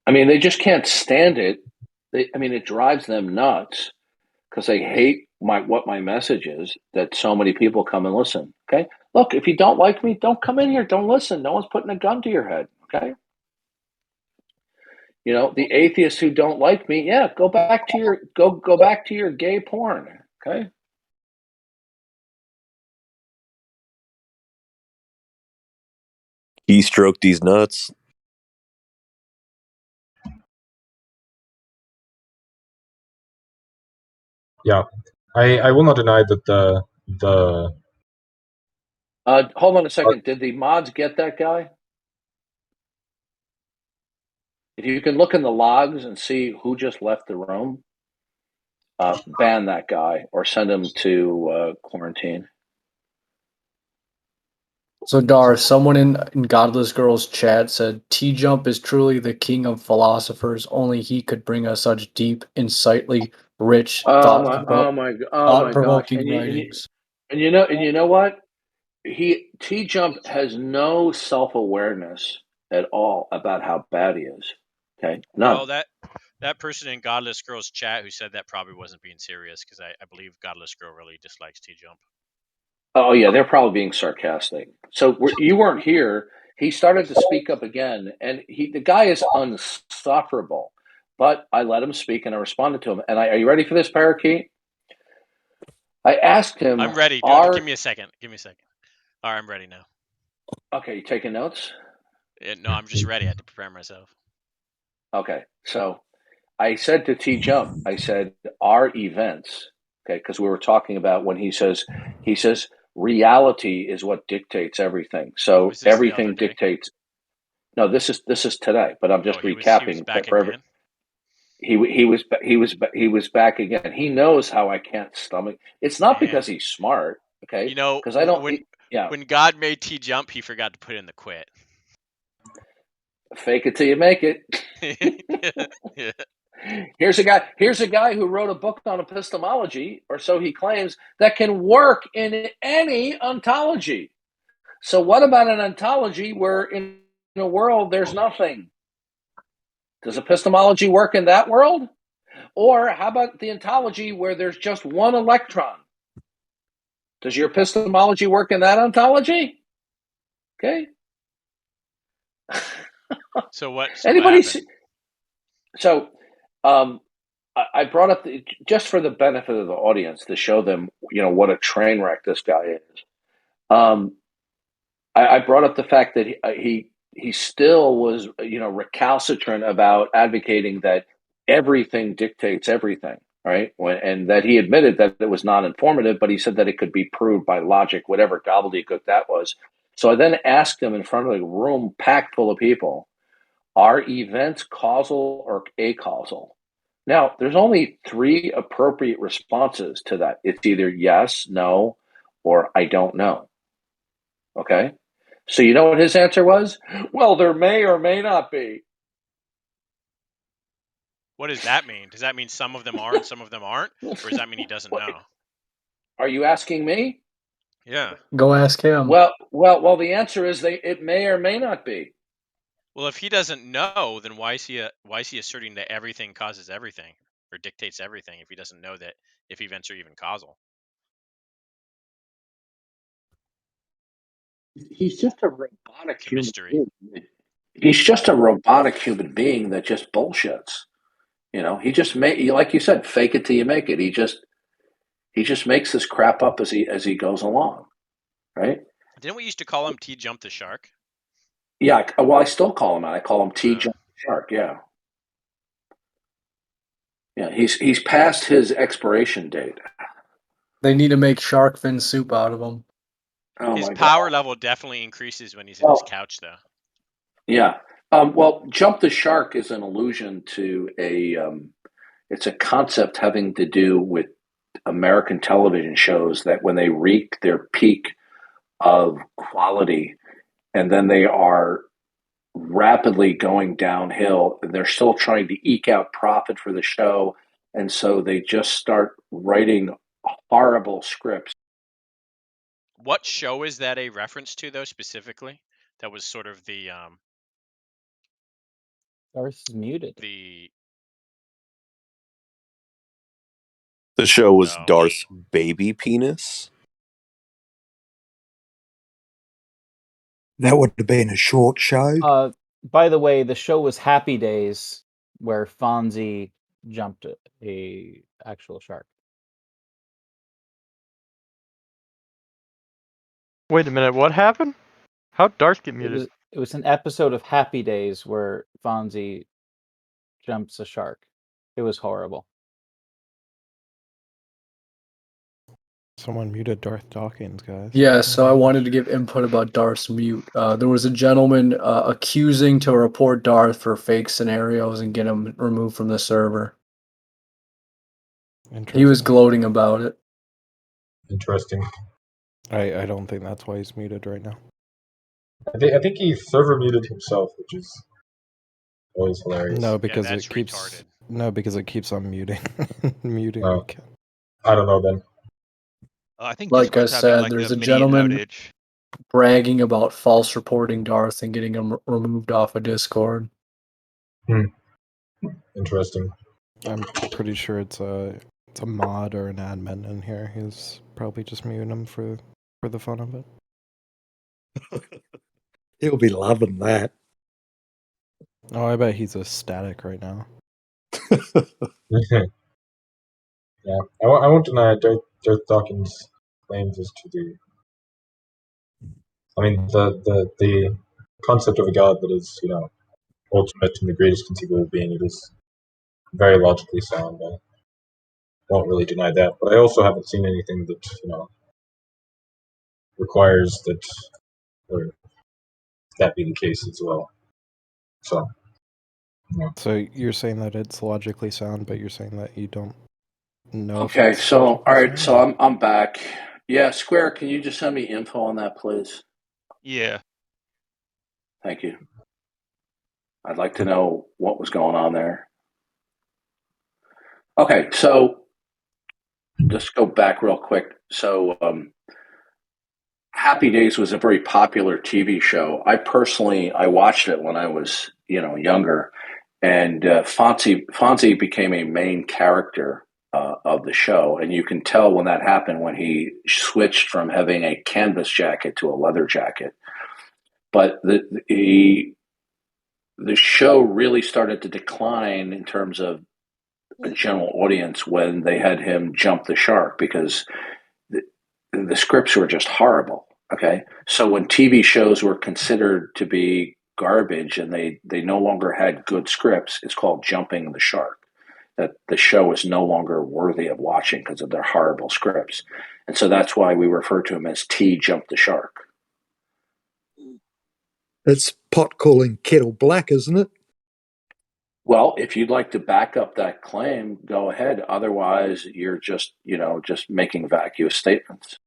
I mean, they just can't stand it. It drives them nuts because they hate what my message is, that so many people come and listen. Okay? Look, if you don't like me, don't come in here. Don't listen. No one's putting a gun to your head. Okay? You know, the atheists who don't like me, yeah, go back to your gay porn. Okay?
He stroked these nuts.
Yeah, I will not deny that the.
Hold on a second. Did the mods get that guy? If you can look in the logs and see who just left the room, ban that guy or send him to quarantine.
So Darth, someone in Godless Girl's chat said T-Jump is truly the king of philosophers. Only he could bring us such deep, insightfully rich, thought-provoking writings.
And you know what? T-Jump has no self-awareness at all about how bad he is. Okay, none.
Well, that person in Godless Girl's chat who said that probably wasn't being serious, because I believe Godless Girl really dislikes T-Jump.
Oh yeah, they're probably being sarcastic. So you weren't here. He started to speak up again, and the guy is unsufferable. But I let him speak, and I responded to him. And are you ready for this, Parakeet? I asked him.
I'm ready. Give me a second. All right, I'm ready now.
Okay, you taking notes?
No, I'm just ready. I had to prepare myself.
Okay, so I said to T Jump, I said, our events, okay, because we were talking about when he says reality is what dictates everything. So everything dictates. No, this is today, but I'm just recapping.
He was back again.
He was back again. He knows how I can't stomach. It's not because he's smart, okay?
You know,
because I don't.
When God made T Jump, he forgot to put in the quit.
Fake it till you make it.
Yeah.
Here's a guy who wrote a book on epistemology, or so he claims, that can work in any ontology. So what about an ontology where in a world there's nothing? Does epistemology work in that world? Or how about the ontology where there's just one electron? Does your epistemology work in that ontology? Okay.
So what?
Anybody see? So, I brought up just for the benefit of the audience to show them, what a train wreck this guy is. I brought up the fact that he still was, recalcitrant about advocating that everything dictates everything, right? And that he admitted that it was not informative, but he said that it could be proved by logic, whatever gobbledygook that was. So I then asked him in front of a room packed full of people, are events causal or acausal? Now, there's only 3 appropriate responses to that. It's either yes, no, or I don't know. Okay? So you know what his answer was? Well, there may or may not be.
What does that mean? Does that mean some of them are and some of them aren't? Or does that mean he doesn't know?
Are you asking me?
Yeah.
Go ask him.
Well, the answer is it may or may not be.
Well, if he doesn't know, then why is he asserting that everything causes everything or dictates everything if he doesn't know that if events are even causal?
He's just a robotic human being. He's just a robotic human being that just bullshits. He just like you said, fake it till you make it. He just makes this crap up as he goes along, right?
Didn't we used to call him T Jump the Shark?
Yeah, well, I still call him that. I call him T Jump the Shark. Yeah, yeah. He's past his expiration date.
They need to make shark fin soup out of him.
Oh
his
my
power
God.
level definitely increases when he's in his couch, though.
Yeah. Well, Jump the Shark is an allusion to it's a concept having to do with American television shows that when they reach their peak of quality and then they are rapidly going downhill, and they're still trying to eke out profit for the show. And so they just start writing horrible scripts.
What show is that a reference to, though, specifically? That was sort of the
Darth is muted.
The show was Darth's baby penis.
That would have been a short show.
By the way, the show was Happy Days, where Fonzie jumped a actual shark.
Wait a minute, what happened? How'd Darth get muted?
It was an episode of Happy Days where Fonzie jumps a shark. It was horrible.
Someone muted Darth Dawkins, guys.
Yeah, so I wanted to give input about Darth's mute. There was a gentleman accusing to report Darth for fake scenarios and get him removed from the server. He was gloating about it.
Interesting.
I don't think that's why he's muted right now.
I think he server muted himself, which is always hilarious.
No, because
that's
it keeps
retarded.
No, because it keeps on muting. muting.
Oh. I don't know then.
I think
Like I
Discord's having,
said,
like,
there's
a
a
mini
gentleman
outage.
bragging about false reporting Darth and getting him removed off of Discord.
Interesting.
I'm pretty sure it's a mod or an admin in here. He's probably just muting him for the fun of it.
He'll be loving that.
Oh, I bet he's ecstatic right now.
Yeah, I won't deny Darth Dawkins' claims as to the. I mean, the concept of a god that is, ultimate and the greatest conceivable being. It is very logically sound. I won't really deny that, but I also haven't seen anything that requires that or that be the case as well. So. Yeah.
So you're saying that it's logically sound, but you're saying that you don't know if
Okay,
it's
so all
logically
right,
sound?
so I'm back. Yeah, Square, can you just send me info on that, please?
Yeah.
Thank you. I'd like to know what was going on there. Okay, so just go back real quick. So Happy Days was a very popular TV show. I watched it when I was, younger, and Fonzie became a main character of the show, and you can tell when that happened when he switched from having a canvas jacket to a leather jacket. But the show really started to decline in terms of a general audience when they had him jump the shark because the scripts were just horrible. Okay, so when TV shows were considered to be garbage and they no longer had good scripts, it's called jumping the shark. That the show is no longer worthy of watching because of their horrible scripts, and so that's why we refer to him as T jump the shark.
That's pot calling kettle black, isn't it?
Well, if you'd like to back up that claim, go ahead. Otherwise, you're just making vacuous statements.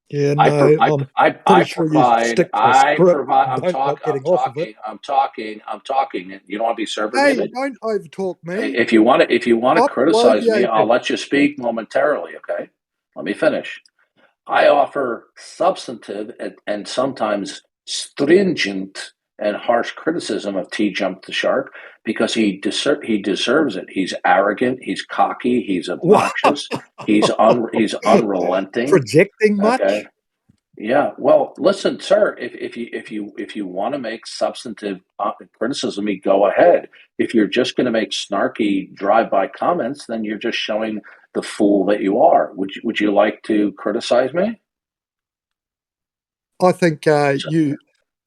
Yeah, no, I'm pretty sure you stick to a script.
I'm
Not getting off of it.
talking, and you don't want to be server
Hey,
muted.
don't overtalk me.
If you want to criticize me, I'll
Bloviating.
let you speak momentarily. Okay, let me finish. I offer substantive and sometimes stringent and harsh criticism of T. Jump the Shark because he deserves it. He's arrogant. He's cocky. He's obnoxious. He's unrelenting.
Projecting much?
Okay. Yeah. Well, listen, sir. If you want to make substantive criticism, you go ahead. If you're just going to make snarky drive-by comments, then you're just showing the fool that you are. Would you like to criticize me?
I think you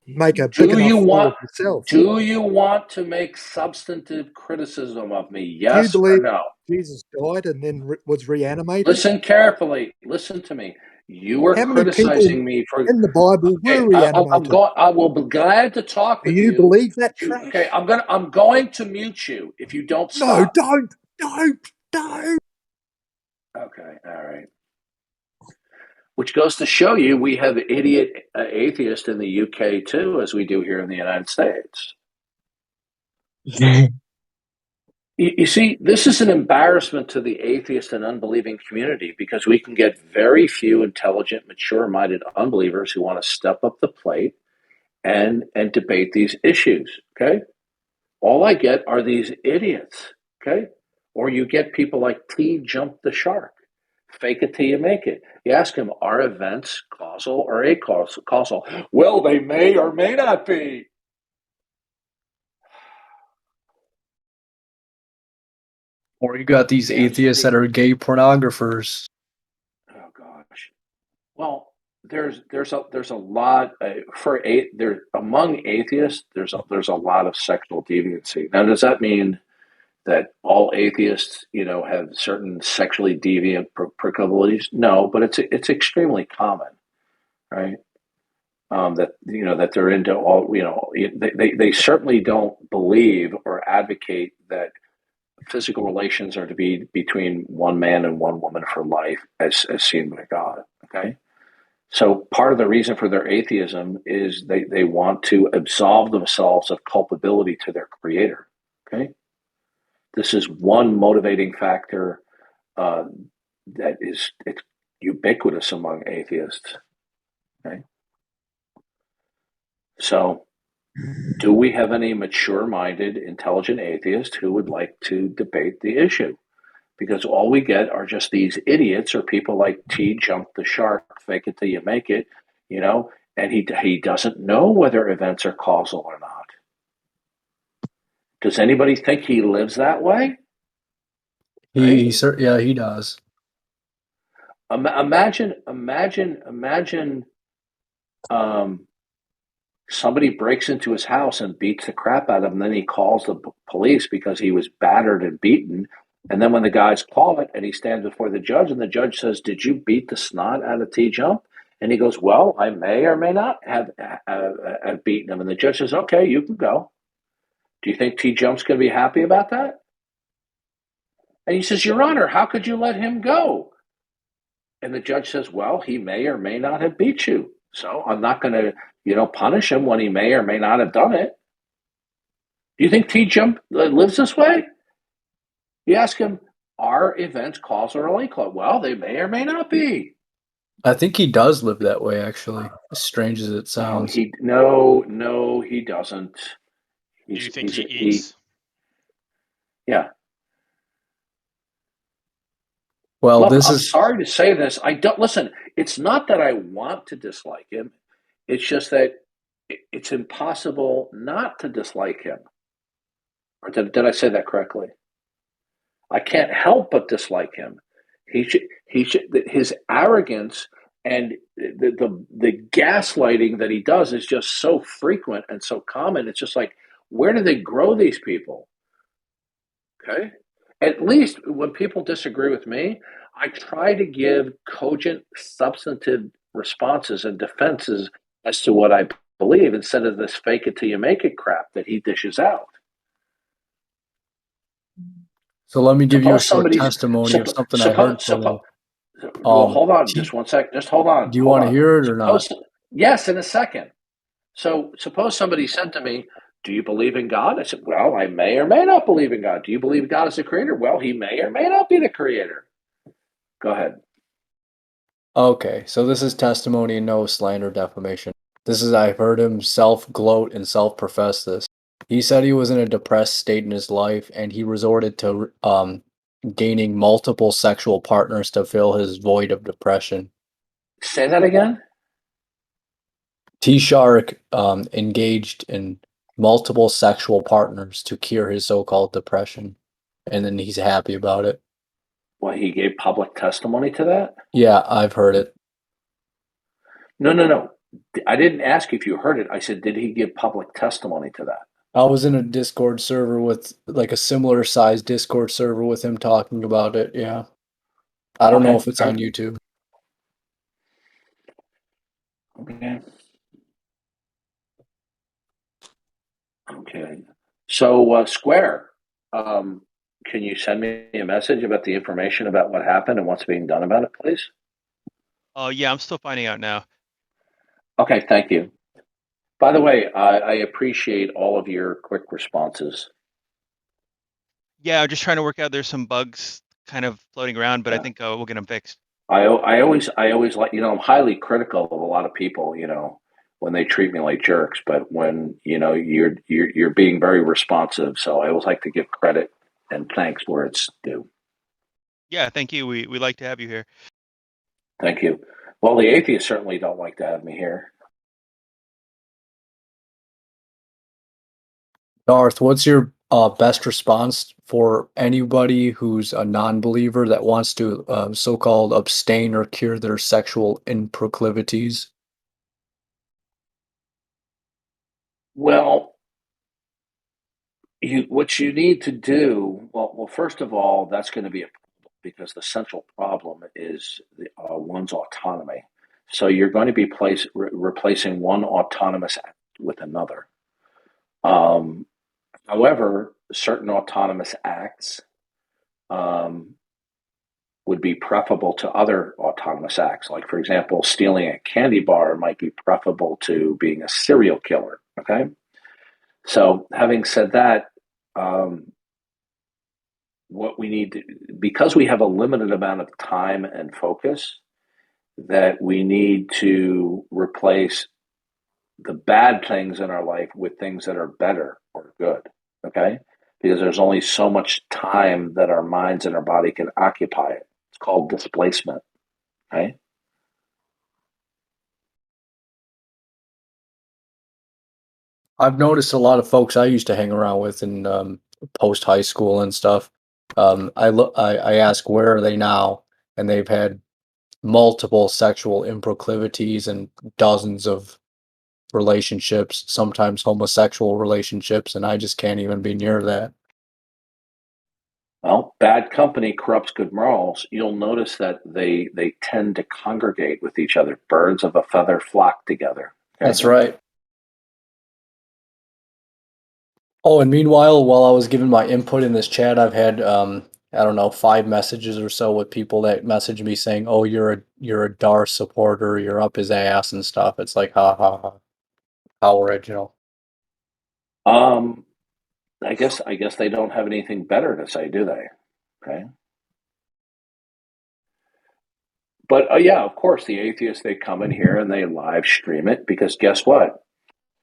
make a big enough fool of yourself.
Do you want to make substantive criticism of me? Yes
Do you believe
or no?
Jesus died and then was reanimated?
Listen carefully. Listen to me. You were criticizing me for
in the Bible were reanimated.
I will be glad to talk with you.
Do you believe that trash?
Okay, I'm going to mute you if you don't stop.
No, don't.
Okay, all right. Which goes to show you we have idiot atheists in the UK too, as we do here in the United States. You see, this is an embarrassment to the atheist and unbelieving community because we can get very few intelligent, mature-minded unbelievers who want to step up the plate and debate these issues, okay? All I get are these idiots, okay? Or you get people like T jump the shark. Fake it till you make it. You ask them, are events causal or acausal? Well, they may or may not be.
Or you got these atheists that are gay pornographers.
Oh gosh. Well, there's a lot among atheists. There's a lot of sexual deviancy. Now, does that mean that all atheists, have certain sexually deviant proclivities? No, but it's extremely common, right? That they're into all. They certainly don't believe or advocate that physical relations are to be between one man and one woman for life, as seen by God. Okay. So part of the reason for their atheism is they want to absolve themselves of culpability to their creator. Okay. This is one motivating factor that it's ubiquitous among atheists. Okay. So do we have any mature-minded, intelligent atheists who would like to debate the issue? Because all we get are just these idiots or people like T jump the shark, fake it till you make it, and he doesn't know whether events are causal or not. Does anybody think he lives that way?
Yeah, he does.
Imagine, somebody breaks into his house and beats the crap out of him. Then he calls the police because he was battered and beaten. And then when the guys call it and he stands before the judge and the judge says, "Did you beat the snot out of T Jump?" And he goes, "Well, I may or may not have beaten him." And the judge says, "Okay, you can go." Do you think T Jump's going to be happy about that? And he says, "Your Honor, how could you let him go?" And the judge says, "Well, he may or may not have beat you. So I'm not going to, punish him when he may or may not have done it." Do you think T Jump lives this way? You ask him, are events causal or uncausal? Well, they may or may not be.
I think he does live that way, actually. As strange as it sounds.
No, he doesn't.
Do you think he eats?
Yeah.
Well,
Look,
I'm
sorry to say this. I don't listen. It's not that I want to dislike him. It's just that it's impossible not to dislike him. Or did I say that correctly? I can't help but dislike him. His arrogance and the gaslighting that he does is just so frequent and so common. It's just like, where do they grow these people? Okay. At least when people disagree with me, I try to give cogent, substantive responses and defenses as to what I believe instead of this fake it till you make it crap that he dishes out.
So let me give you a short testimony of something I heard from him.
Well, hold on, just one sec. Just hold on.
Do you want to hear it or not?
Yes, in a second. So suppose somebody said to me, "Do you believe in God?" I said, "Well, I may or may not believe in God." "Do you believe God is the creator?" "Well, he may or may not be the creator." Go ahead.
Okay, so this is testimony and no slander defamation. I've heard him self-gloat and self-profess this. He said he was in a depressed state in his life and he resorted to gaining multiple sexual partners to fill his void of depression.
Say that again?
T. Shark engaged in multiple sexual partners to cure his so-called depression, and then he's happy about it.
Well, he gave public testimony to that?
Yeah, I've heard it.
No. I didn't ask if you heard it. I said, did he give public testimony to that?
I was in a Discord server with like a similar sized Discord server with him talking about it. Yeah. I don't know if it's on YouTube.
Okay. So, Square, can you send me a message about the information about what happened and what's being done about it, please?
Oh, yeah, I'm still finding out now.
Okay, thank you. By the way, I appreciate all of your quick responses.
Yeah, I'm just trying to work out. There's some bugs kind of floating around, but I think we'll get them fixed.
I always like, I'm highly critical of a lot of people, when they treat me like jerks, but when, you're being very responsive. So I always like to give credit and thanks where it's due.
Yeah, thank you. We like to have you here.
Thank you. Well, the atheists certainly don't like to have me here.
Darth, what's your best response for anybody who's a non-believer that wants to so-called abstain or cure their sexual proclivities?
Well, what you need to do, well, first of all, that's going to be a problem because the central problem is one's autonomy. So you're going to be replacing one autonomous act with another. However, certain autonomous acts would be preferable to other autonomous acts. Like, for example, stealing a candy bar might be preferable to being a serial killer. Okay. So, having said that, what we need to, because we have a limited amount of time and focus, that we need to replace the bad things in our life with things that are better or good. Okay. Because there's only so much time that our minds and our body can occupy it. It's called displacement. Okay.
I've noticed a lot of folks I used to hang around with in post high school and stuff. I ask where are they now, and they've had multiple sexual improclivities and dozens of relationships, sometimes homosexual relationships, and I just can't even be near that.
Well, bad company corrupts good morals. You'll notice that they tend to congregate with each other. Birds of a feather flock together. Okay?
That's right. Oh, and meanwhile, while I was giving my input in this chat, I've had I don't know, 5 messages or so with people that message me saying, "Oh, you're a Darth supporter, you're up his ass and stuff." It's like, ha ha ha, how original.
I guess they don't have anything better to say, do they? Okay. But yeah, of course, the atheists, they come in here and they live stream it because guess what?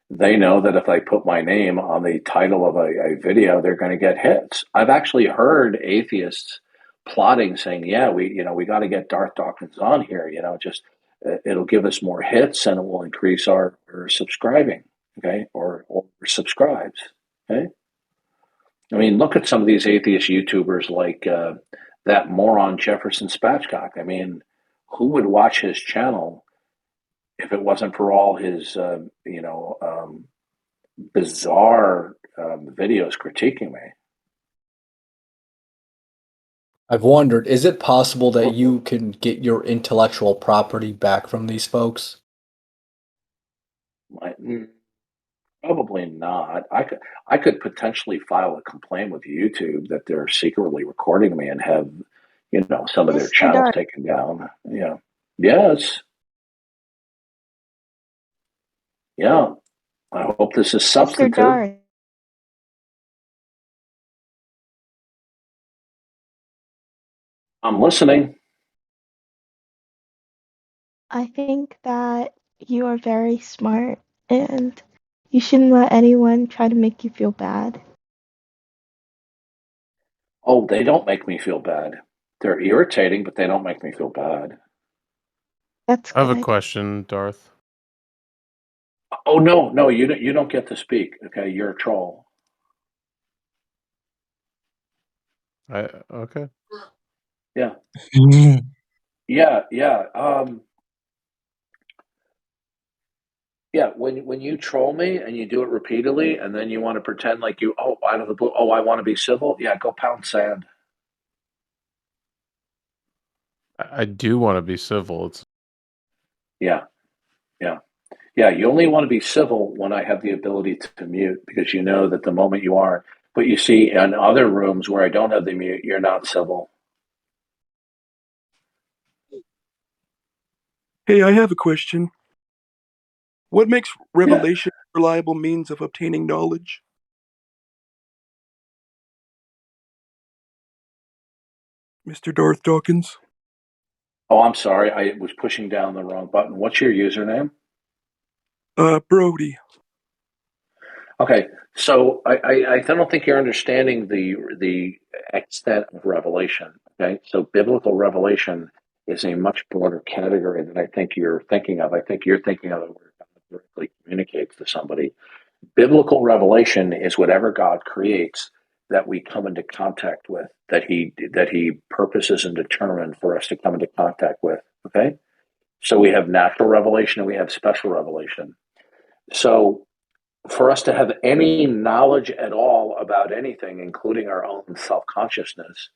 They know that if I put my name on the title of a video, they're going to get hits. I've actually heard atheists plotting, saying, "Yeah, we got to get Darth Dawkins on here. Just it'll give us more hits and it will increase our subscribing, okay, or subscribes, okay." I mean, look at some of these atheist YouTubers like that moron Jefferson Spatchcock. I mean, who would watch his channel if it wasn't for all his, bizarre videos critiquing me?
I've wondered, is it possible that you can get your intellectual property back from these folks?
Probably not. I could potentially file a complaint with YouTube that they're secretly recording me and have, some of their channels taken down. Yeah. Yes. Yeah. I hope this is substantive. I'm listening.
I think that you are very smart and you shouldn't let anyone try to make you feel bad.
Oh, they don't make me feel bad. They're irritating, but they don't make me feel bad.
That's
I have a question, Darth.
Oh no, you don't get to speak. Okay, you're a troll.
Okay.
Yeah. Yeah. Yeah, when you troll me and you do it repeatedly, and then you want to pretend like out of the blue, I want to be civil. Yeah, go pound sand.
I do want to be civil.
Yeah. You only want to be civil when I have the ability to mute, because you know that the moment you are. But you see, in other rooms where I don't have the mute, you're not civil.
Hey, I have a question. What makes revelation a reliable means of obtaining knowledge? Mr. Darth Dawkins?
Oh, I'm sorry. I was pushing down the wrong button. What's your username?
Brody.
Okay, so I don't think you're understanding the extent of revelation. Okay, so biblical revelation is a much broader category than I think you're thinking of. I think you're thinking of it where God directly communicates to somebody. Biblical revelation is whatever God creates that we come into contact with, that he purposes and determined for us to come into contact with. Okay, so we have natural revelation and we have special revelation. So for us to have any knowledge at all about anything, including our own self-consciousness,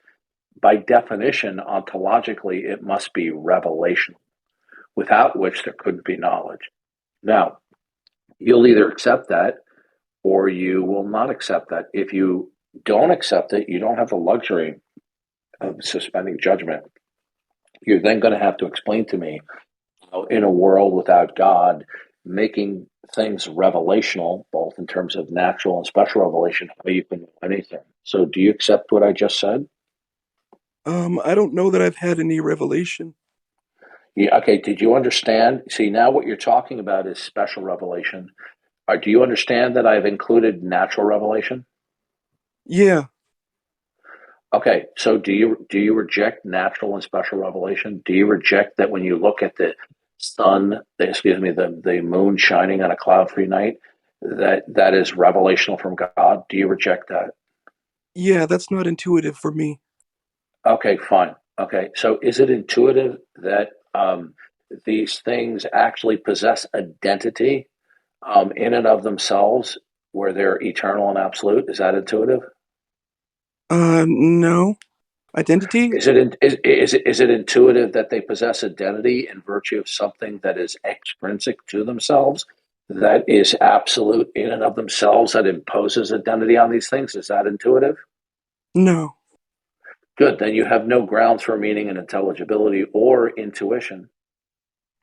by definition, ontologically, it must be revelation, without which there couldn't be knowledge. Now, you'll either accept that or you will not accept that. If you don't accept it, you don't have the luxury of suspending judgment. You're then going to have to explain to me how, in a world without God, making things revelational, both in terms of natural and special revelation, how you can know anything. So do you accept what I just said?
I don't know that I've had any revelation.
Yeah, okay, did you understand? See, now what you're talking about is special revelation. Do you understand that I've included natural revelation?
Yeah.
Okay, so do you reject natural and special revelation? Do you reject that when you look at the sun, the moon shining on a cloud-free night, that is revelational from God? Do you reject that?
Yeah, that's not intuitive for me.
Okay, fine. Okay, so is it intuitive that these things actually possess identity in and of themselves, where they're eternal and absolute? Is that intuitive?
No. Identity?
Is it intuitive that they possess identity in virtue of something that is extrinsic to themselves, that is absolute in and of themselves, that imposes identity on these things? Is that intuitive?
No.
Good. Then you have no grounds for meaning and intelligibility or intuition.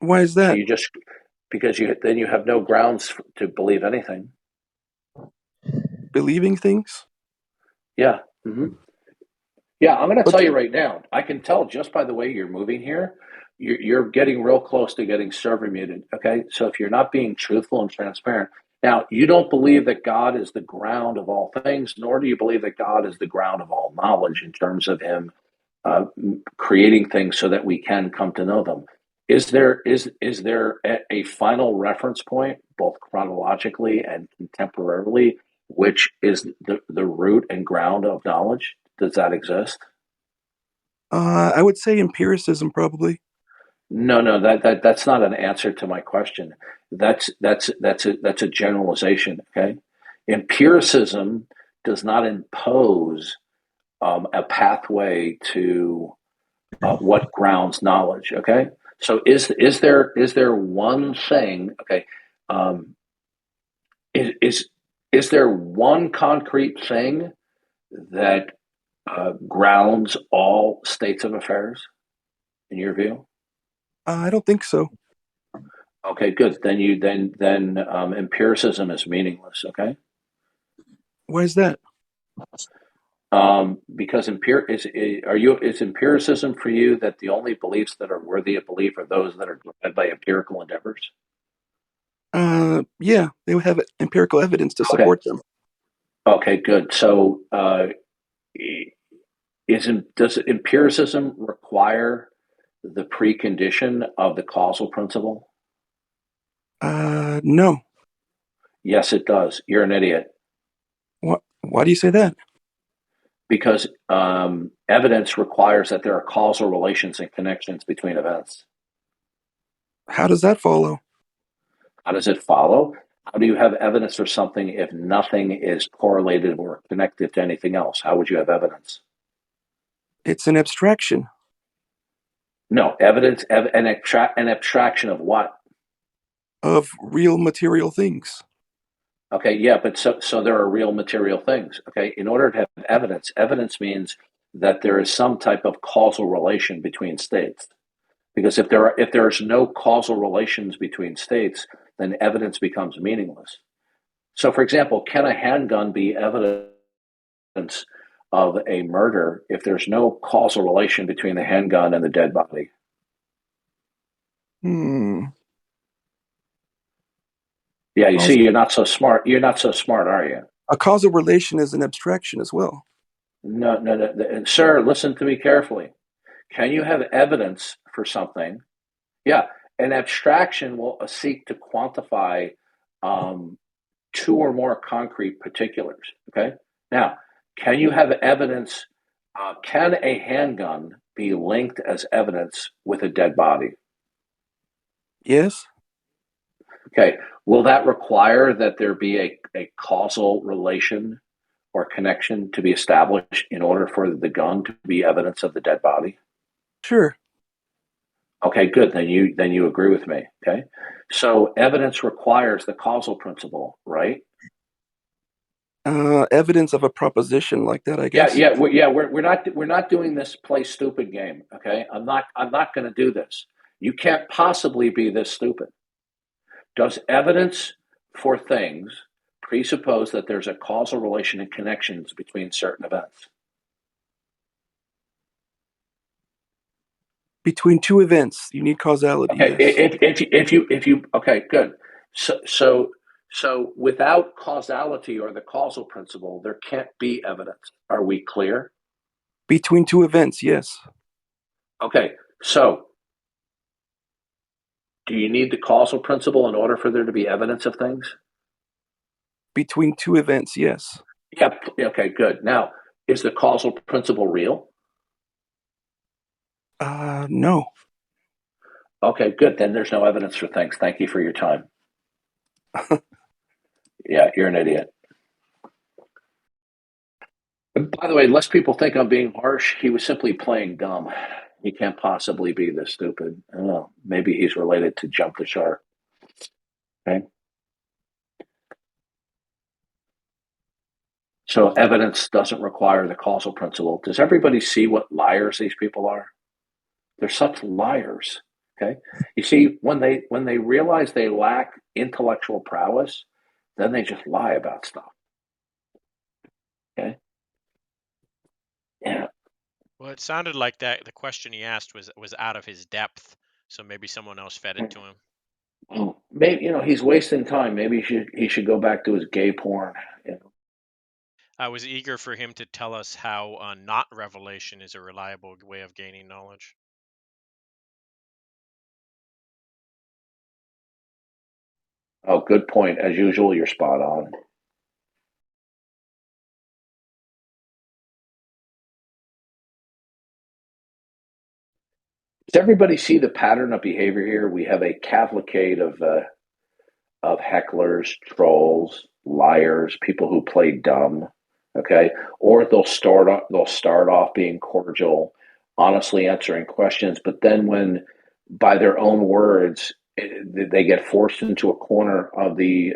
Why is
So
that?
you just because you have no grounds to believe anything.
Believing things?
Yeah. Mm-hmm. Yeah, I'm going to tell you right now. I can tell just by the way you're moving here. You're getting real close to getting server muted. Okay, so if you're not being truthful and transparent, now you don't believe that God is the ground of all things, nor do you believe that God is the ground of all knowledge in terms of Him creating things so that we can come to know them. Is there a final reference point, both chronologically and contemporarily, which is the root and ground of knowledge? Does that exist?
I would say empiricism, probably.
No, that's not an answer to my question. That's a generalization. Okay, empiricism does not impose a pathway to what grounds knowledge. Okay, so is there one thing? Okay, um, is there one concrete thing that grounds all states of affairs in your view?
I don't think so.
Okay, good. Then empiricism is meaningless. Okay.
Why is that?
Because is empiricism for you that the only beliefs that are worthy of belief are those that are led by empirical endeavors?
Yeah, they would have empirical evidence to support them.
Okay, good. So, does empiricism require the precondition of the causal principle?
No.
Yes, it does. You're an idiot.
Why do you say that?
Because evidence requires that there are causal relations and connections between events.
How does that follow?
How does it follow? How do you have evidence for something if nothing is correlated or connected to anything else? How would you have evidence?
It's an abstraction.
No, evidence, an abstraction of what?
Of real material things.
Okay, yeah, but so there are real material things. Okay, in order to have evidence means that there is some type of causal relation between states. Because if there's no causal relations between states, then evidence becomes meaningless. So, for example, can a handgun be evidence of a murder if there's no causal relation between the handgun and the dead body? Yeah, you see, you're not so smart. You're not so smart, are you?
A causal relation is an abstraction as well.
No. Sir, listen to me carefully. Can you have evidence for something? Yeah, an abstraction will seek to quantify two or more concrete particulars. Okay. Now, can you have evidence? Can a handgun be linked as evidence with a dead body?
Yes.
Okay. Will that require that there be a causal relation or connection to be established in order for the gun to be evidence of the dead body?
Sure.
Okay, good. Then you agree with me. Okay. So evidence requires the causal principle, right?
Evidence of a proposition like that, I guess.
We're not doing this play stupid game. Okay, I'm not going to do this. You can't possibly be this stupid. Does evidence for things presuppose that there's a causal relation and connections between certain events?
Between two events, you need causality.
Okay,
yes.
if you okay, good. So without causality or the causal principle, there can't be evidence. Are we clear?
Between two events, yes.
Okay, so do you need the causal principle in order for there to be evidence of things?
Between two events, yes.
Yeah, okay, good. Now, is the causal principle real?
No.
Okay, good. Then there's no evidence for things. Thank you for your time. Yeah, you're an idiot. And by the way, lest people think I'm being harsh, he was simply playing dumb. He can't possibly be this stupid. I don't know. Maybe he's related to Jump the Shark. Okay. So evidence doesn't require the causal principle. Does everybody see what liars these people are? They're such liars. Okay. You see, when they realize they lack intellectual prowess, then they just lie about stuff. Okay. Yeah.
Well, it sounded like that the question he asked was out of his depth, so maybe someone else fed it to him.
Well, maybe he's wasting time. Maybe he should go back to his gay porn.
I was eager for him to tell us how not revelation is a reliable way of gaining knowledge.
Oh, good point. As usual, you're spot on. Does everybody see the pattern of behavior here? We have a cavalcade of hecklers, trolls, liars, people who play dumb. Okay, or they'll start off being cordial, honestly answering questions, but then when, by their own words, they get forced into a corner of the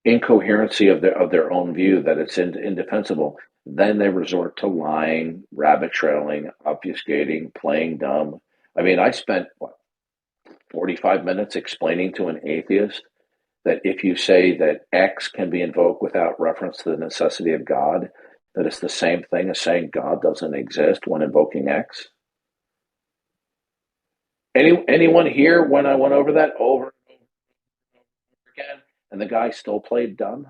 incoherency of their own view that it's indefensible, then they resort to lying, rabbit trailing, obfuscating, playing dumb. I mean, I spent 45 minutes explaining to an atheist that if you say that X can be invoked without reference to the necessity of God, that it's the same thing as saying God doesn't exist when invoking X. Anyone here when I went over that over and over again, and the guy still played dumb?